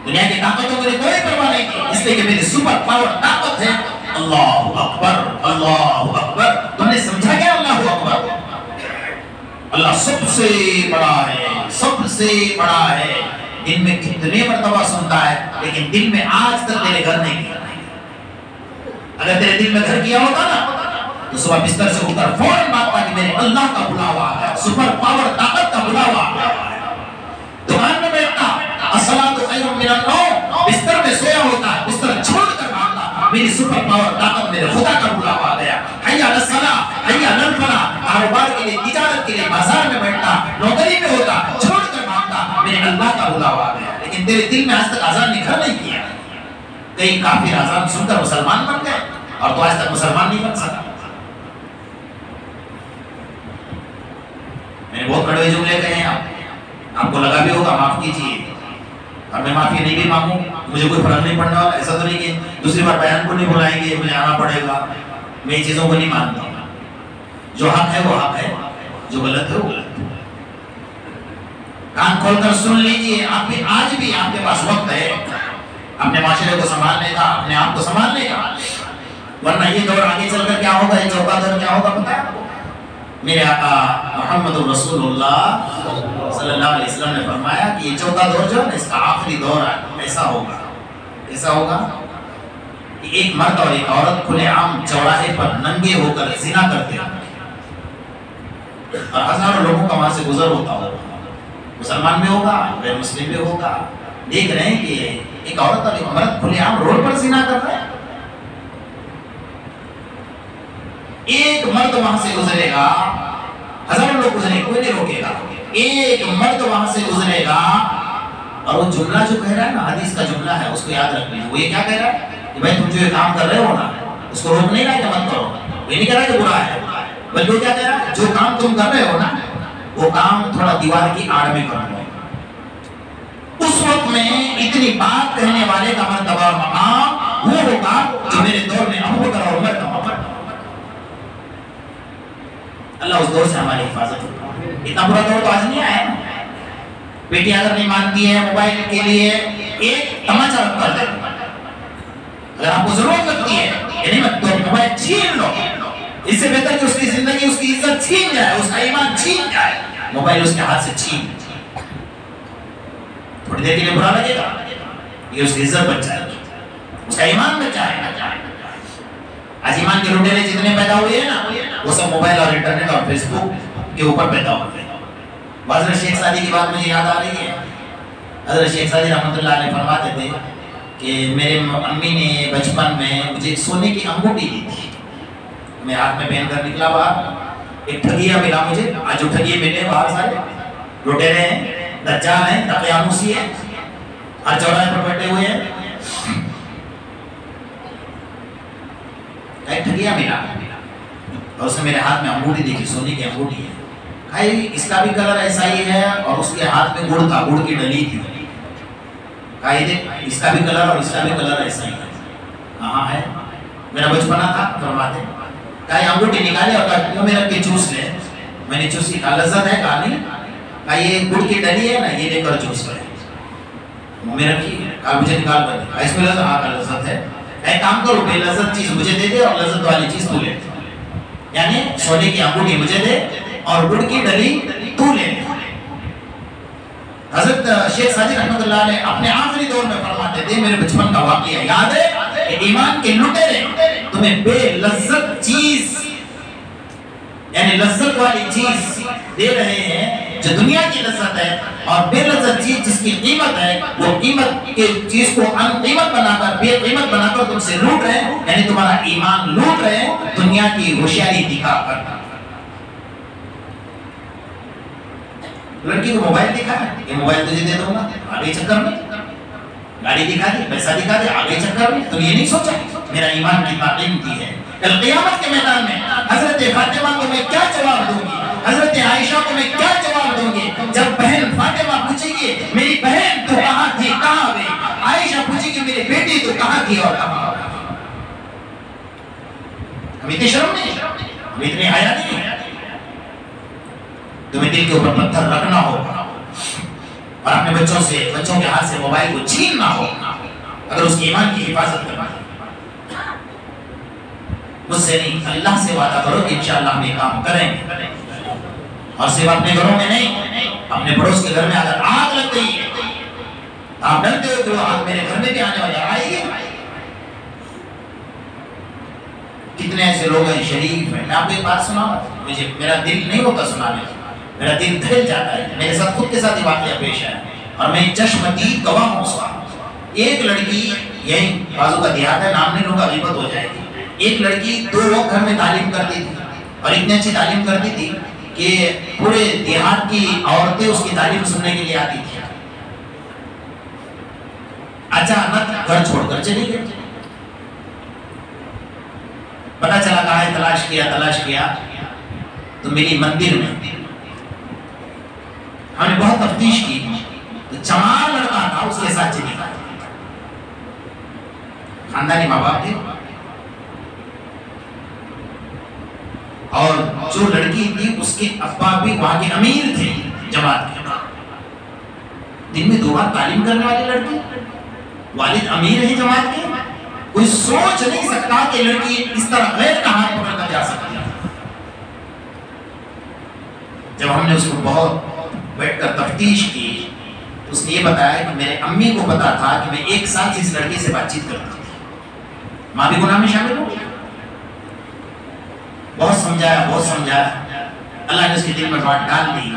دنیا کی طاقتوں میں کوئی پرواہ نہیں تھی، اس لیے کہ میری سپر پاور طاقت ہے اللہ اکبر، اللہ اکبر. تم نے سمجھا کیا اللہ اکبر؟ اللہ سب سے بڑا ہے، سب سے بڑا ہے. دن میں کتنے مرتبہ سنتا ہے لیکن دل میں آج تک تیرے گھر نہیں کیا. اگر تیرے دل میں گھر کیا ہوتا نا تو صبح بستر سے اٹھ کر فوراً بات پا کہ میرے اللہ کا بلاوا ہے، سپر پاور طاقت کا بلاوا ہے. دکان میں بیٹھتا الصلاۃ خیر من النوم، بستر میں سویا ہوتا ہے، بستر چھوڑ کر بھاگتا میری سپر پاور طاقت میرے خدا کا بلاوا آ گیا. حی علی الصلاۃ، حی علی الفلاح. کاروبار کے لیے، تجارت کے لیے بازار میں بیٹھتا، نوکری میں ہوتا، چھوڑ کر بھاگتا میرے اللہ کا بلاوا آ گیا. لیکن تیرے دل میں آج تک اذان نے گھر نہیں کیا. کئی کافر اذان سن کر مسلمان بن گئے اور تو آج تک مسلمان نہیں بن سکا. میں نے بہت کڑوے جملے کہے ہیں، آپ کو لگا بھی ہوگا، معاف کیجیے. اور میں معافی نہیں بھی مانگوں، مجھے کوئی فرق نہیں پڑنا. ایسا تو نہیں کہ دوسری بار بیان کو نہیں بلائیں گے، مجھے آنا پڑے گا. میں ان چیزوں کو نہیں مانتا. جو حق ہے وہ حق ہے، جو غلط ہے وہ غلط ہے. کان کھول کر سن لیجیے. آپ بھی آج بھی آپ کے پاس وقت ہے اپنے معاشرے کو سنبھالنے کا، اپنے آپ کو سنبھالنے کا. ورنہ یہ دور آگے چل کر کیا ہوگا، یہ چوتھا دور کیا ہوگا پتہ ہے؟ میرے آقا محمد رسول اللہ صلی اللہ علیہ وسلم نے فرمایا کہ یہ چوتھا دور جو ہے اس کا آخری دور ہے. ایسا ہوگا، ایسا ہوگا کہ ایک مرد اور ایک عورت کھلے عام چوراہے پر ننگے ہو کر زنا کرتے ہیں اور ہزاروں لوگوں کا وہاں سے گزر ہوتا ہوگا. مسلمان بھی ہوگا، غیر مسلم بھی ہوگا. دیکھ رہے ہیں کہ ایک عورت اور ایک مرد کھلے عام روڈ پر زنا کر رہے ہیں. ایک مرد وہاں سے گزرے گا، ہزاروں لوگ گزرے، کوئی نہیں روکے گا. ایک مرد وہاں سے گزرے گا اور وہ جملہ جو کہہ رہا ہے نا، حدیث کا جملہ ہے، اس کو یاد رکھ لیں. وہ یہ کیا کہہ رہا ہے کہ بھائی تم جو یہ کام کر رہے ہو نا، اس کو روک نہیں رہا کہ مت کرو. یہ نہیں کہہ رہا کہ برا ہے، بلکہ وہ کیا کہہ رہا ہے، جو کام تم کر رہے ہو نا وہ کام تھوڑا دیوار کی آڑ میں کرو. اس وقت میں اتنی بات کہنے والے کا مرتبہ اور مقام وہ ہوگا جو میرے دور میں ابو بکر اور عمر کا مقام. اللہ اس دور سے ہماری حفاظت کرے. اتنا برا دور تو آج نہیں آیا. بیٹی اگر نہیں مانتی ہے موبائل کے لیے ایک تماچا رکھ کر دے، اگر آپ کو ضرورت لگتی ہے کہ نہیں تو موبائل چھین لو، اس سے بہتر کہ اس کی زندگی، اس کی عزت چھین جائے، اس کا ایمان چھین جائے، موبائل اس کے ہاتھ سے چھین جائے، تھوڑی دیر کے لیے برا لگے گا، یہ اس کی عزت بچ جائے گی، اس کا ایمان بچ جائے گا۔ آج ایمان کے لٹیرے جتنے پیدا ہوئے ہیں نا وہ سب موبائل اور انٹرنیٹ اور فیس بک کے اوپر پیدا ہوئے ہیں۔ حضرت شیخ سعدی کی بات مجھے یاد آ رہی ہے، حضرت شیخ سعدی رحمۃ اللہ علیہ فرماتے تھے کہ میرے امی نے بچپن میں مجھے سونے کی انگوٹھی دی تھی، میں ہاتھ میں پہن کر نکلا باہر، ایک ٹھگیا ملا مجھے، آج جو ٹھگیے ملے باہر سارے لٹیرے ہیں، دجال ہیں، دقیانوسی ہیں، ہر چوراہے پر بیٹھے ہوئے ہیں، ایک ٹھگیا ملا اور اس نے میرے ہاتھ میں انگوٹھی دیکھی، سونے کی انگوٹھی ہے، بھائی اس کا بھی کلر ایسا ہی ہے اور اس کے ہاتھ میں گڑ تھا، گڑ کی ڈلی تھی، اس کا بھی کلر اور اس کا بھی کلر ایسا ہی ہے، کہاں ہے؟ میرا بچپنا تھا، فرماتے کہا یہ انگوٹھی نکالے اور کہا کیوں میں رکھ کے چوس لے، میں نے چوسی، کہا لذت ہے، کہا نہیں، کہا یہ گڑ کی ڈلی ہے نا، یہ لے کر چوس کرے، منہ میں رکھی، کہا مجھے نکال کر دے، اس میں لذت، ہاں کا لذت ہے، ایک کام کرو بے لذت چیز مجھے دے دے اور لذت والی چیز تو لے، یعنی سونے کی انگوٹھی مجھے دے اور گڑ کی ڈلی تو لے۔ حضرت شیخ سعدی رحمۃ اللہ علیہ اپنے آخری دور میں فرماتے تھے، میرے بچپن کا واقعہ یاد ہے کہ ایمان کے لٹیرے تمہیں بے لذت چیز یعنی لذت والی چیز دے رہے ہیں جو دنیا کی لذت ہے، اور بے لذت چیز جس کی قیمت ہے وہ قیمت کی چیز کو ان قیمت بنا کر، بے قیمت بنا کر تم سے لوٹ رہے ہیں، یعنی تمہارا ایمان لوٹ رہے ہیں دنیا کی ہوشیاری دکھا کر۔ لڑکی کو موبائل دکھا ہے، یہ موبائل تجھے دے دوں گا، آگے چکر میں گاڑی دکھا دی، پیسہ دکھا دے، آگے چکر میں، تم یہ نہیں سوچا میرا ایمان کتنا قیمتی ہے۔ کل قیامت کے میدان میں حضرت فاطمہ کو میں کیا جواب دوں گی، حضرت عائشہ کو میں کیا جواب دوں گی، جب بہن فاطمہ پوچھے گی میری بہن تو کہاں تھی، کہاں گئی، عائشہ پوچھے گی میری بیٹی تو کہاں تھی اور کہاں گئی۔ ہمیں اتنی شرم نہیں، ہمیں اتنی حیا نہیں، تمہیں دل کے اوپر پتھر رکھنا ہوگا اور اپنے بچوں کے ہاتھ سے موبائل کو چھیننا ہوگا اگر اس کی ایمان کی حفاظت کرنا ہے۔ مجھ سے نہیں، اللہ سے وعدہ کرو کہ انشاءاللہ ہم یہ کام کریں گے، اور صرف اپنے گھروں میں نہیں، اپنے پڑوس کے گھر میں اگر آگ لگ گئی ہے آپ ڈرتے ہو کہ وہ آگ میرے گھر میں بھی آنے والا آئے گی۔ کتنے ایسے لوگ ہیں شریف ہیں، میں آپ کو ایک بات سناؤں، مجھے میرا دل نہیں ہوتا سنانے، میرا دل دھل جاتا ہے، میرے ساتھ خود کے ساتھ یہ واقعہ پیش ہے اور میں چشم دید گواہ ہوں اس کا۔ ایک لڑکی، یہی بازو کا دیہات ہے، نام نہیں لوں گا غیبت ہو جائے گی، ایک لڑکی 2 لوگ گھر میں تعلیم کرتی تھی اور اتنی اچھی تعلیم کرتی تھی کہ پورے دیہات کی عورتیں اس کی تعلیم سننے کے لیے آتی تھی۔ اچانک گھر چھوڑ کر چلی گئی، پتہ چلا کہاں ہے، تلاش کیا تو ملی مندر میں۔ ہم نے بہت تفتیش کی تو چمار لڑکا تھا اس کے ساتھ چلی گئی، خاندانی ماں باپ تھے، اور جو لڑکی تھی اس کے ابا بھی وہاں کے امیر تھے جماعت کے، دن میں 2 بار تعلیم کرنے والی لڑکی، والد امیر ہیں جماعت کے، کوئی سوچ نہیں سکتا کہ لڑکی اس طرح غیر کا ہاتھ پکڑ کر جا سکتی ہے۔ جب ہم نے اس کو بہت بیٹھ کر تفتیش کی تو اس نے یہ بتایا کہ میرے امی کو پتا تھا کہ میں 1 سال سے اس لڑکی سے بات چیت کرتا تھی، ماں بھی گناہ میں شامل ہو گئی۔ بہت سمجھایا، اللہ نے اس کے دل میں بات ڈال دی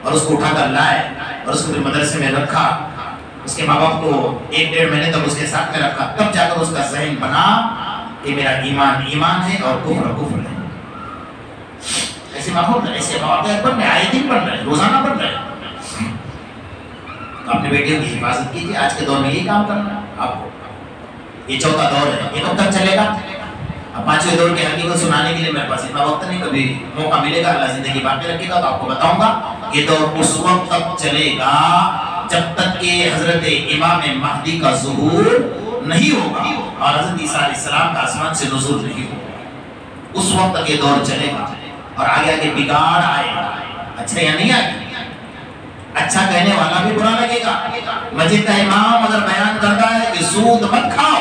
اور اس کو اٹھا کر لائے اور اس کو پھر مدرسے میں رکھا، اس کے ماں باپ کو 1-1.5 مہینے تک اس کے ساتھ میں رکھا، تب جا کر اس کا ذہن بنا کہ میرا ایمان ہے اور کفر ہے۔ ایسے ماحول ہے، ایسے واقعات بن رہے، آئے دن بن رہے، روزانہ بن رہے۔ تو اپنے بیٹیوں کی حفاظت کیجیے، آج کے دور میں یہی کام کرنا ہے آپ کو۔ یہ 4تھا دور ہے، یہ کب تک چلے گا؟ اب 5ویں دور کی حقیقت سنانے کے لیے میرے پاس اتنا وقت نہیں، کبھی موقع ملے گا، اللہ زندگی باقی رکھے گا تو آپ کو بتاؤں گا۔ یہ دور اس وقت تک چلے گا جب تک کہ حضرت امام مہدی کا ظہور نہیں ہوگا اور حضرت عیسیٰ علیہ السلام کا آسمان سے نزول نہیں ہوگا، اس وقت تک یہ دور چلے گا اور آگے بگاڑ آئے گا۔ اچھا یا نہیں آئے گا؟ اچھا کہنے والا بھی برا لگے گا۔ مسجد کا امام اگر بیان کرتا ہے کہ سود مت کھاؤ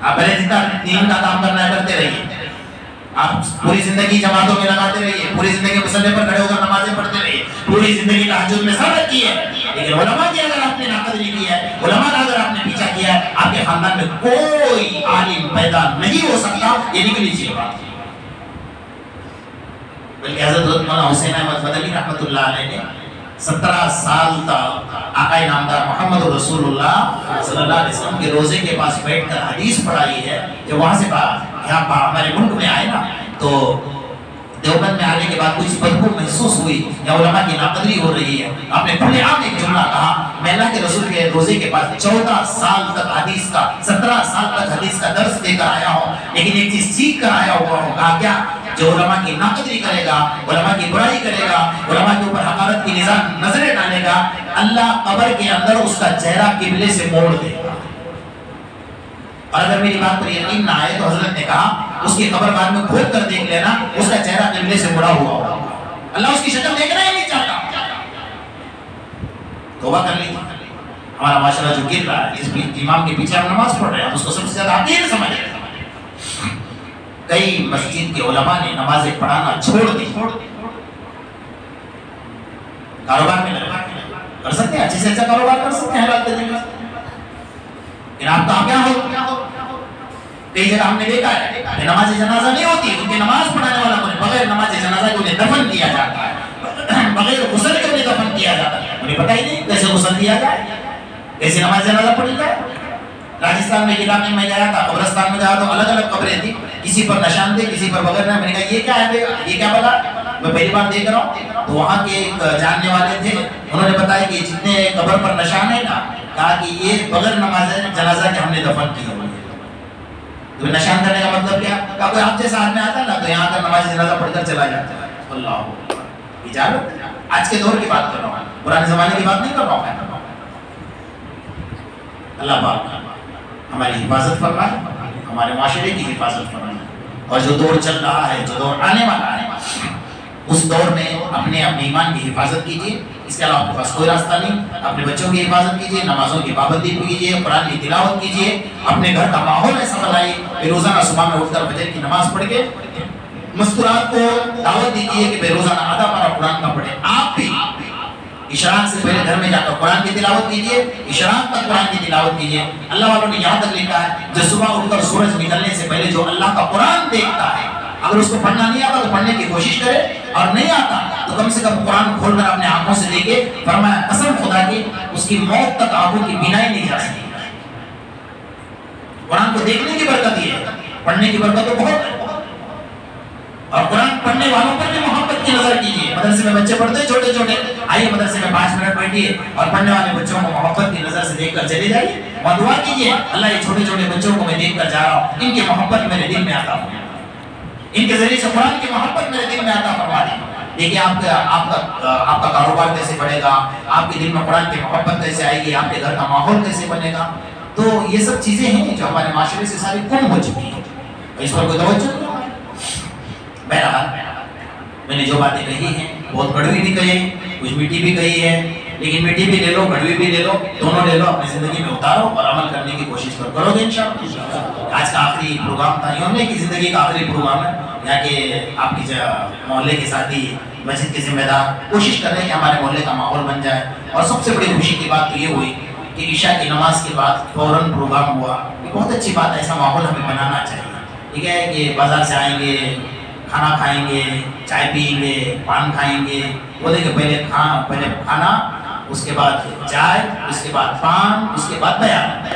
آپ پہلے جتنا دین کا کام کرنا ہے کرتے رہیے، آپ پوری زندگی جماعتوں میں لگاتے رہیے، پوری زندگی مصلی پر کھڑے ہو کر نمازیں پڑھتے رہیے، پوری زندگی تہجد میں سبق کی ہے، لیکن علماء کی اگر آپ نے ناقدری کی ہے، علماء کا اگر آپ نے پیچھا کیا ہے، آپ کے خاندان میں کوئی عالم پیدا نہیں ہو سکتا، یہ نکل لیجیے بات۔ بلکہ حضرت مولانا حسین احمد مدنی رحمۃ اللہ علیہ نے 17 سال تک آقا نامدار محمد رسول اللہ صلی اللہ علیہ وسلم کے روزے کے پاس بیٹھ کر حدیث پڑھائی ہے۔ جب وہاں سے یہاں ہمارے ملک میں آئے نا تو دیوبند میں آنے کے بعد کچھ بدبو محسوس ہوئی یا علماء کی ناقدری ہو رہی ہے، آپ نے کھلے عام ایک جملہ کہا، میں اللہ کے رسول کے روزے کے پاس 14 سال تک حدیث کا 17 سال تک حدیث کا درس دے کر آیا ہوں، لیکن ایک چیز سیکھ کر آیا ہوا ہوں۔ کہا کیا؟ جو علماء کی ناقدری کرے گا، علماء کی برائی کرے گا، علماء کے اوپر حقارت کی نظریں ڈالے گا، اللہ قبر کے اندر اس کا چہرہ قبلے سے موڑ دے گا۔ اور اگر میری بات پر یقین نہ آئے تو حضرت نے کہا اس کی قبر بعد میں کھود کر دیکھ لینا، اس کا چہرہ قبلے سے مڑا ہوا ہوگا، اللہ اس کی شکل دیکھنا ہی نہیں چاہتا۔ توبہ کر لیجیے۔ ہمارا معاشرہ جو گر رہا ہے، اس امام کے پیچھے ہم نماز پڑھ رہے ہیں، اس کو سب سے زیادہ حقیر سمجھ رہے ہیں۔ کئی مسجد کے علماء نے نمازیں پڑھانا چھوڑ دی، کاروبار میں لگا کر سکتے ہیں، اچھے سے اچھا کاروبار کر سکتے ہیں حلال طریقے سے، لیکن آپ کامیاب ہو۔ کئی جگہ ہم نے دیکھا ہے کہ نماز جنازہ نہیں ہوتی، ان کی نماز پڑھانے والا کو بغیر نماز جنازہ کے انہیں دفن کیا جاتا ہے، بغیر غسل کے انہیں دفن کیا جاتا ہے، انہیں پتہ ہی نہیں کیسے غسل دیا جائے، کیسے نماز جنازہ پڑھی جائے۔ راجستھان میں علاقے میں گیا تھا، قبرستان میں گیا تو الگ الگ قبریں تھی، کسی پر نشان تھے، کسی پر بغیر نشان۔ میں نے کہا یہ کیا ہے، یہ کیا بتا، میں پہلی بار دیکھ رہا ہوں۔ تو وہاں کے ایک جاننے والے تھے، انہوں نے بتایا کہ جتنے قبر پر نشان ہے نا، کہا کہ یہ بغیر نماز جنازہ کے ہم نے دفن کیے ہوئے ہیں۔ تو نشان کرنے کا مطلب کیا؟ کہا کوئی آپ جیسا آدمی آتا ہے نا تو یہاں کا نماز جنازہ پڑھ کر چلا جاتا ہے۔ اللہ اجازت، آج کے دور کی بات کر رہا ہوں، پرانے زمانے کی بات نہیں کر رہا ہوں میں۔ اللہ پاک ہماری حفاظت فرمائے، ہمارے معاشرے کی حفاظت فرمائے، اور جو دور چل رہا ہے، جو دور آنے والا ہے، اس دور میں اپنے ایمان کی حفاظت کیجیے۔ اس کے علاوہ آپ کے پاس کوئی راستہ نہیں۔ اپنے بچوں کی حفاظت کیجیے، نمازوں کی پابندی کیجیے، قرآن کی تلاوت کیجیے، اپنے گھر کا ماحول ایسا بنائیے کہ روزانہ صبح میں اٹھ کر فجر کی نماز پڑھ کے مستورات کو دعوت دیجیے کہ بے روزانہ آدھا پارہ قرآن کا پڑھیں۔ آپ بھی اشراق سے پہلے گھر میں جا کر قرآن کی تلاوت کیجیے، اشراق تک قرآن کی تلاوت کیجیے۔ اللہ والوں نے یہاں تک لکھا ہے جو صبح اٹھ کر سورج نکلنے سے پہلے جو اللہ کا قرآن دیکھتا ہے، اگر اس کو پڑھنا نہیں آتا تو پڑھنے کی کوشش کرے، اور نہیں آتا تو کم سے کم قرآن کھول کر اپنے آنکھوں سے دیکھے۔ فرمایا قسم خدا کی اس کی موت تک آنکھوں کی بینائی نہیں جا سکتی۔ قرآن کو دیکھنے کی برکت یہ ہے، پڑھنے کی برکت تو بہت ہے، اور قرآن پڑھنے والوں پر بھی محبت کی نظر کیجیے۔ مدرسے میں بچے پڑھتے ہیں چھوٹے چھوٹے، آئیے مدرسے میں 5 منٹ بیٹھیے اور پڑھنے والے بچوں کو محبت کی نظر سے دیکھ کر چلے جائیے، اور دعا کیجیے اللہ یہ چھوٹے چھوٹے بچوں کو میں دیکھ کر جا رہا ہوں، ان کی محبت میرے دل میں عطا فرما، ان کے ذریعے سے قرآن کی محبت میرے دل میں عطا فرما دی۔ دیکھیے آپ کا کاروبار کیسے بڑھے گا، آپ کے دل میں قرآن کی محبت کیسے آئے گی، آپ کے گھر کا ماحول کیسے بنے گا۔ تو یہ سب چیزیں ہیں جو ہمارے معاشرے سے ساری گم ہو چکی ہیں، اس پر کوئی توجہ نہیں۔ بہرحال میں نے جو باتیں کہی ہیں بہت کڑوی بھی کہی، کچھ میٹھی بھی کہی ہے، لیکن میٹھی بھی لے لو کڑوی بھی لے لو، دونوں لے لو، اپنی زندگی میں اتارو اور عمل کرنے کی کوشش کرو گے انشاءاللہ۔ آج کا آخری پروگرام تھا، یوں نہیں کہ زندگی کا آخری پروگرام ہے، یا کہ آپ کی محلے کے ساتھی مسجد کے ذمہ دار کوشش کر رہے ہیں کہ ہمارے محلے کا ماحول بن جائے۔ اور سب سے بڑی خوشی کی بات تو یہ ہوئی کہ عشاء کی نماز کے بعد فوراً پروگرام ہوا۔ یہ بہت اچھی بات ہے، ایسا ماحول ہمیں بنانا چاہیے۔ ٹھیک ہے کہ بازار سے آئیں گے، کھانا کھائیں گے، چائے پیئیں گے، پان کھائیں گے، بولے کہ پہلے کھانا، اس کے بعد چائے، اس کے بعد پان، اس کے بعد بیان۔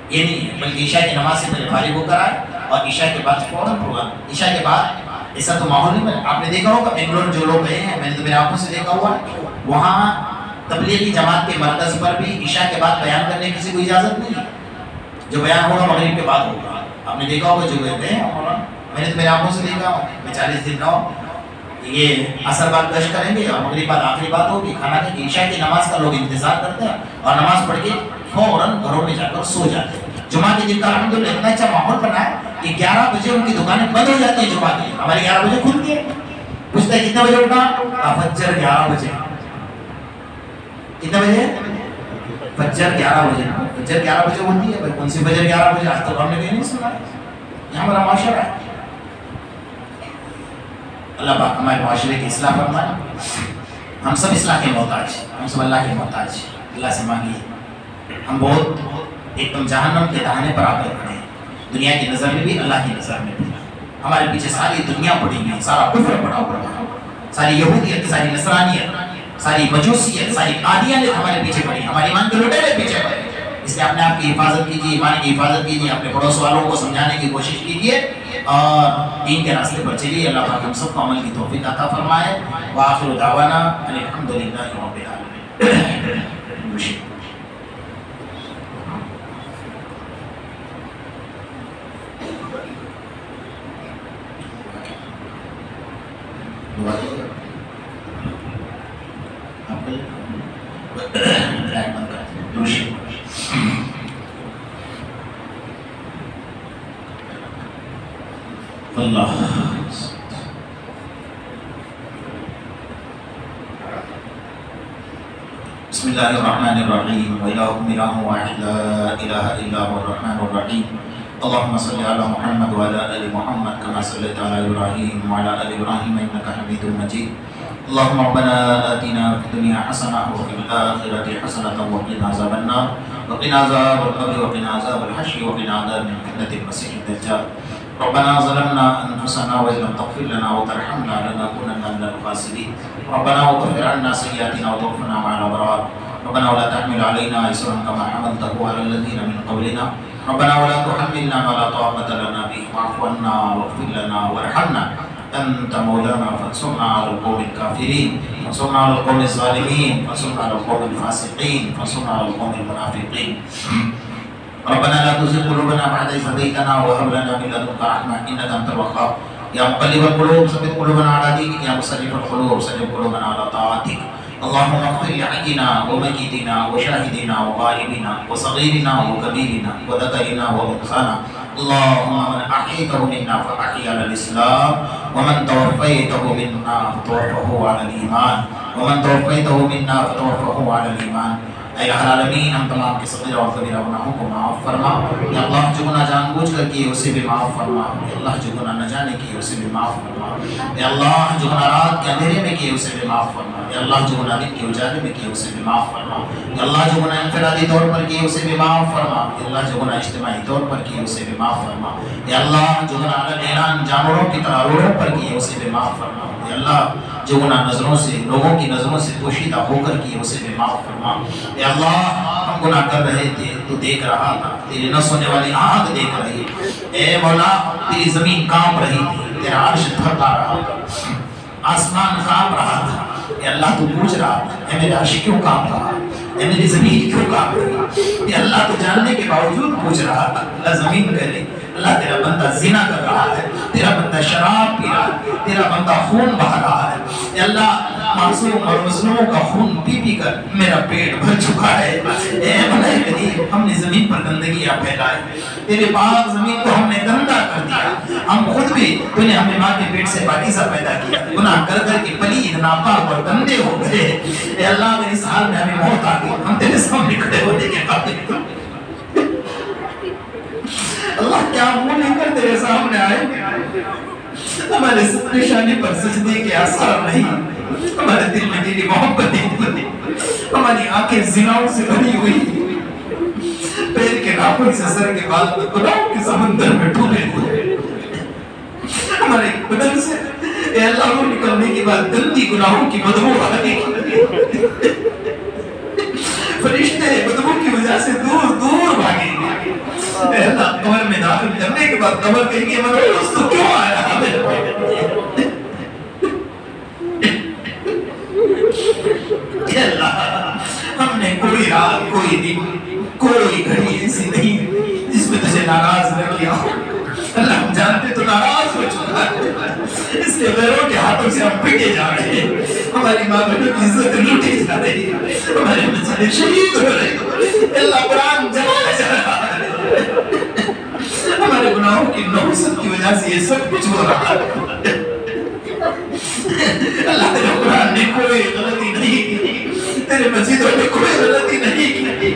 یہ نہیں ہے، بلکہ عشاء کی نماز سے پہلے فارغ ہو کر آئے اور عشاء کے بعد فوراً پروگرام۔ عشاء کے بعد ایسا تو ماحول نہیں بنا۔ آپ نے دیکھا ہوگا بنگلور جو لوگ گئے ہیں، میں نے تو میرے آنکھوں سے دیکھا ہوا ہے، وہاں تبلیغی جماعت کے مرکز پر بھی عشاء کے بعد بیان کرنے کی کسی کو اجازت نہیں ہے۔ جو بیان ہوگا مغرب کے بعد ہوگا۔ آپ نے دیکھا ہوگا جو گئے ہیں، میں نے تو میرے آنکھوں سے دیکھا ہوں، میں 40 دن رہا ہوں، یہ عصر بعد گشت کریں گے اور مغرب بعد آخری بات ہوگی کھانا کی۔ عشاء کی نماز کا لوگ انتظار کرتے ہیں اور نماز پڑھ کے فوراً گھروں میں جا کر سو جاتے ہیں۔ جمعہ کے دن کا الحمدللہ اتنا اچھا ماحول بنا ہے کہ 11 بجے ان کی دکانیں بند ہو جاتی ہیں جمعہ کے لیے۔ ہمارے 11 بجے کھلتی ہے، پوچھتے ہیں کتنے بجے اٹھنا، فجر 11 بجے۔ کتنے بجے؟ فجر 11 بجے نا، فجر 11 بجے ہوتی ہے بھائی، کون سی فجر 11 بجے؟ آج تک ہم نے کہیں نہیں سنا. یہ ہمارا معاشرہ ہے. اللہ پاک ہمارے معاشرے کی اصلاح فرمائے. ہم سب اصلاح کے محتاج، ہم سب اللہ کے محتاج. اللہ سے مانگیے. ہم بہت ایک دم جہنم کے دہانے پر آ کر کھڑے ہیں، دنیا کی نظر میں بھی، اللہ کی نظر میں بھی. ہمارے پیچھے ساری دنیا پڑی ہوئی ہے، سارا کفر پڑا ہوا ہے، ساری یہودیت، ساری نصرانیت، ساری مجوسیت، ساری قادیانیت ہمارے پیچھے پڑی، ہمارے ایمان کے لٹیرے پیچھے پڑے. اس لیے اپنے آپ کی حفاظت کیجیے، ایمان کی حفاظت کیجیے، اپنے پڑوس والوں کو سمجھانے کی کوشش کیجیے اور دین کے راستے پر چلیے. اللہ پاک ہم سب کو عمل کی توفیق عطا فرمائے. وآخر دعوانا ان الحمد للہ رب العالمین. اللہ بسم اللہ الرحمن الرحیم وإلہکم الہ واحد لا الہ الا هو الرحمن الرحیم. اللهم صل على محمد وعلى آل محمد كما صليت على إبراهيم وعلى آل إبراهيم إنك حميد مجيد. اللهم ربنا آتنا في الدنيا حسنة وفي الآخرة حسنة وقنا عذاب النار وقنا عذاب القبر وقنا عذاب الحشر وقنا عذاب من فتنة المسيح الدجال. ربنا ظلمنا أنفسنا وإن لم تغفر لنا وترحمنا لنكونن من الخاسرين. ربنا وكفر عنا سيئاتنا وتوفنا مع الأبرار. ربنا ولا تحمل علينا إصرا كما حملته على الذين من قبلنا. ربنا ولا تحملنا ما لا طاقة لنا به واعف عنا واغفر لنا وارحمنا أنت مولانا فانصرنا على القوم الكافرين، فانصرنا على القوم الظالمين، فانصرنا على القوم الفاسقين، فانصرنا على القوم المنافقين. ربنا لا تزغ قلوبنا بعد إذ هديتنا وهب لنا من لدنك رحمة إنك أنت الوهاب. يا مقلب القلوب ثبت قلوبنا على دينك، يا مصرف القلوب صرف قلوبنا على طاعتك. اللهم اغفر لحينا وميتنا وشاهدنا وغائبنا وصغيرنا وكبيرنا وذكرنا وانثانا. اللهم من احييته منا فاحي على الاسلام، ومن توفيته منا فتوفه على الايمان، ومن توفيته منا فتوفه على الايمان. اے العالمین ہم تمام کے صغیر اور کبیرہ گناہوں کو معاف فرما. یا اللہ جو گناہ جان بوجھ کر کیے اسے بھی معاف فرما. یا اللہ جو گناہ نہ جانے کیے اسے بھی معاف فرما. یا اللہ جو گناہ رات کے اندھیرے میں کیے اسے بھی معاف فرما. یا اللہ جو گناہ دن کے اجالے میں کیے اسے بھی معاف فرما. یا اللہ جو گناہ انفرادی طور پر کیے اسے بھی معاف فرما. یا اللہ جو گناہ اجتماعی طور پر کیے اسے بھی معاف فرما. یا اللہ جو گناہ اعلان جانوروں کی طرح روڈوں پر کیے اسے بھی معاف فرما. یا اللہ جو گناہ نظروں سے، لوگوں کی نظروں سے پوشیدہ ہو کر کیے اسے بھی معاف فرما. یا اللہ ہم گناہ کر رہے تھے تو دیکھ رہا تھا، تیری نہ سونے والی آنکھ دیکھ رہی. اے مولا تیری زمین کانپ رہی تھی، تیرا عرش تھرتا رہا تھا، آسمان کانپ رہا تھا. اے اللہ تو پوچھ رہا تھا اے میرا عرش کیوں کانپ رہا، اے میری زمین کیوں کانپ رہی. اے اللہ تو جاننے کے باوجود پوچھ رہا تھا. اللہ زمین کہہ رہی اللہ تیرا بندہ زنا کر رہا ہے، تیرا بندہ شراب پی رہا ہے، تیرا بندہ خون بہا رہا ہے. اے اللہ معصوم اور مظلوموں کا خون پی پی کر میرا پیٹ بھر چکا ہے. اے مولا کریم ہم نے زمین پر گندگیاں پھیلائی، تیرے پاک زمین کو ہم نے گندا کر دیا. ہم خود بھی تو نے ہمیں ماں کے پیٹ سے پاکیزہ پیدا کیا، گناہ کر کر کے پلید ناپاک اور گندے ہو گئے. اے اللہ اگر اس حال میں ہمیں موت آ گئی، ہم تیرے سامنے کھڑے ہونے کے قابل اللہ کیا منہ لے کر تیرے سامنے آئے. ہمارے پریشانی پر سجدے کے آثار نہیں، ہمارے دل میں تیری محبت نہیں، ہماری آنکھیں زناؤں سے بھری ہوئی، پیر کے ناخن سے سر کے بال گناہوں کے سمندر میں ڈوبے ہوئے. ہمارے بدن سے اے اللہ روح نکلنے کے بعد گندی گناہوں کی بدبو آ رہی، فرشتے بدبو کی وجہ سے دور دور بھاگے. اے اللہ قبر میں داخل کرنے کے بعد قبر کہیں گے مدروس تو کیوں آیا ہمیں. اے اللہ ہم نے کوئی رات کوئی دن کوئی گھڑی ایسی نہیں جس میں تجھے ناراض نہ کیا. اللہ ہم جانتے تو ناراض ہو چکا ہے، اس لیے غیروں کے ہاتھوں سے ہم پٹے جا رہے ہیں، ہماری ماں بہنوں کی عزت لوٹی جا رہی ہے، ہمارے بچے شہید ہو رہے ہیں. اللہ قرآن جلایا جا رہا ہے، ہمارے گناہوں کی نحوست کی وجہ سے یہ سب کچھ ہو رہا ہے. اللہ تیرے قرآن نے کوئی غلطی نہیں کی، تیرے مسجدوں نے کوئی غلطی نہیں کی.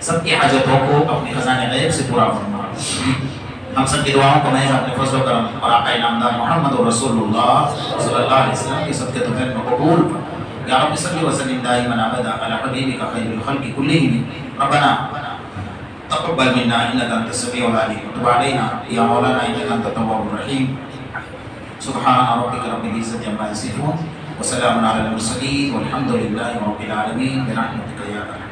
سب کی حاجتوں کو اپنے خزانے غیب سے پورا فرما، ہم سب کی دعاؤں کو محض اپنے فضل و کرم اور آقا نامدار محمد رسول اللہ صلی اللہ علیہ وسلم کی صدقے تو خیر میں قبول فرما۔ یا رب صلی وسلم دائما ابدا علی حبیبک خیر الخلق کلہم۔ ربنا تقبل منا انک انت السمیع العلیم وتب علینا یا مولانا انک انت التواب الرحیم۔ سبحان ربک رب العزة عما یصفون وسلام علی المرسلین والحمد للہ رب العالمین برحمتک یا ارحم۔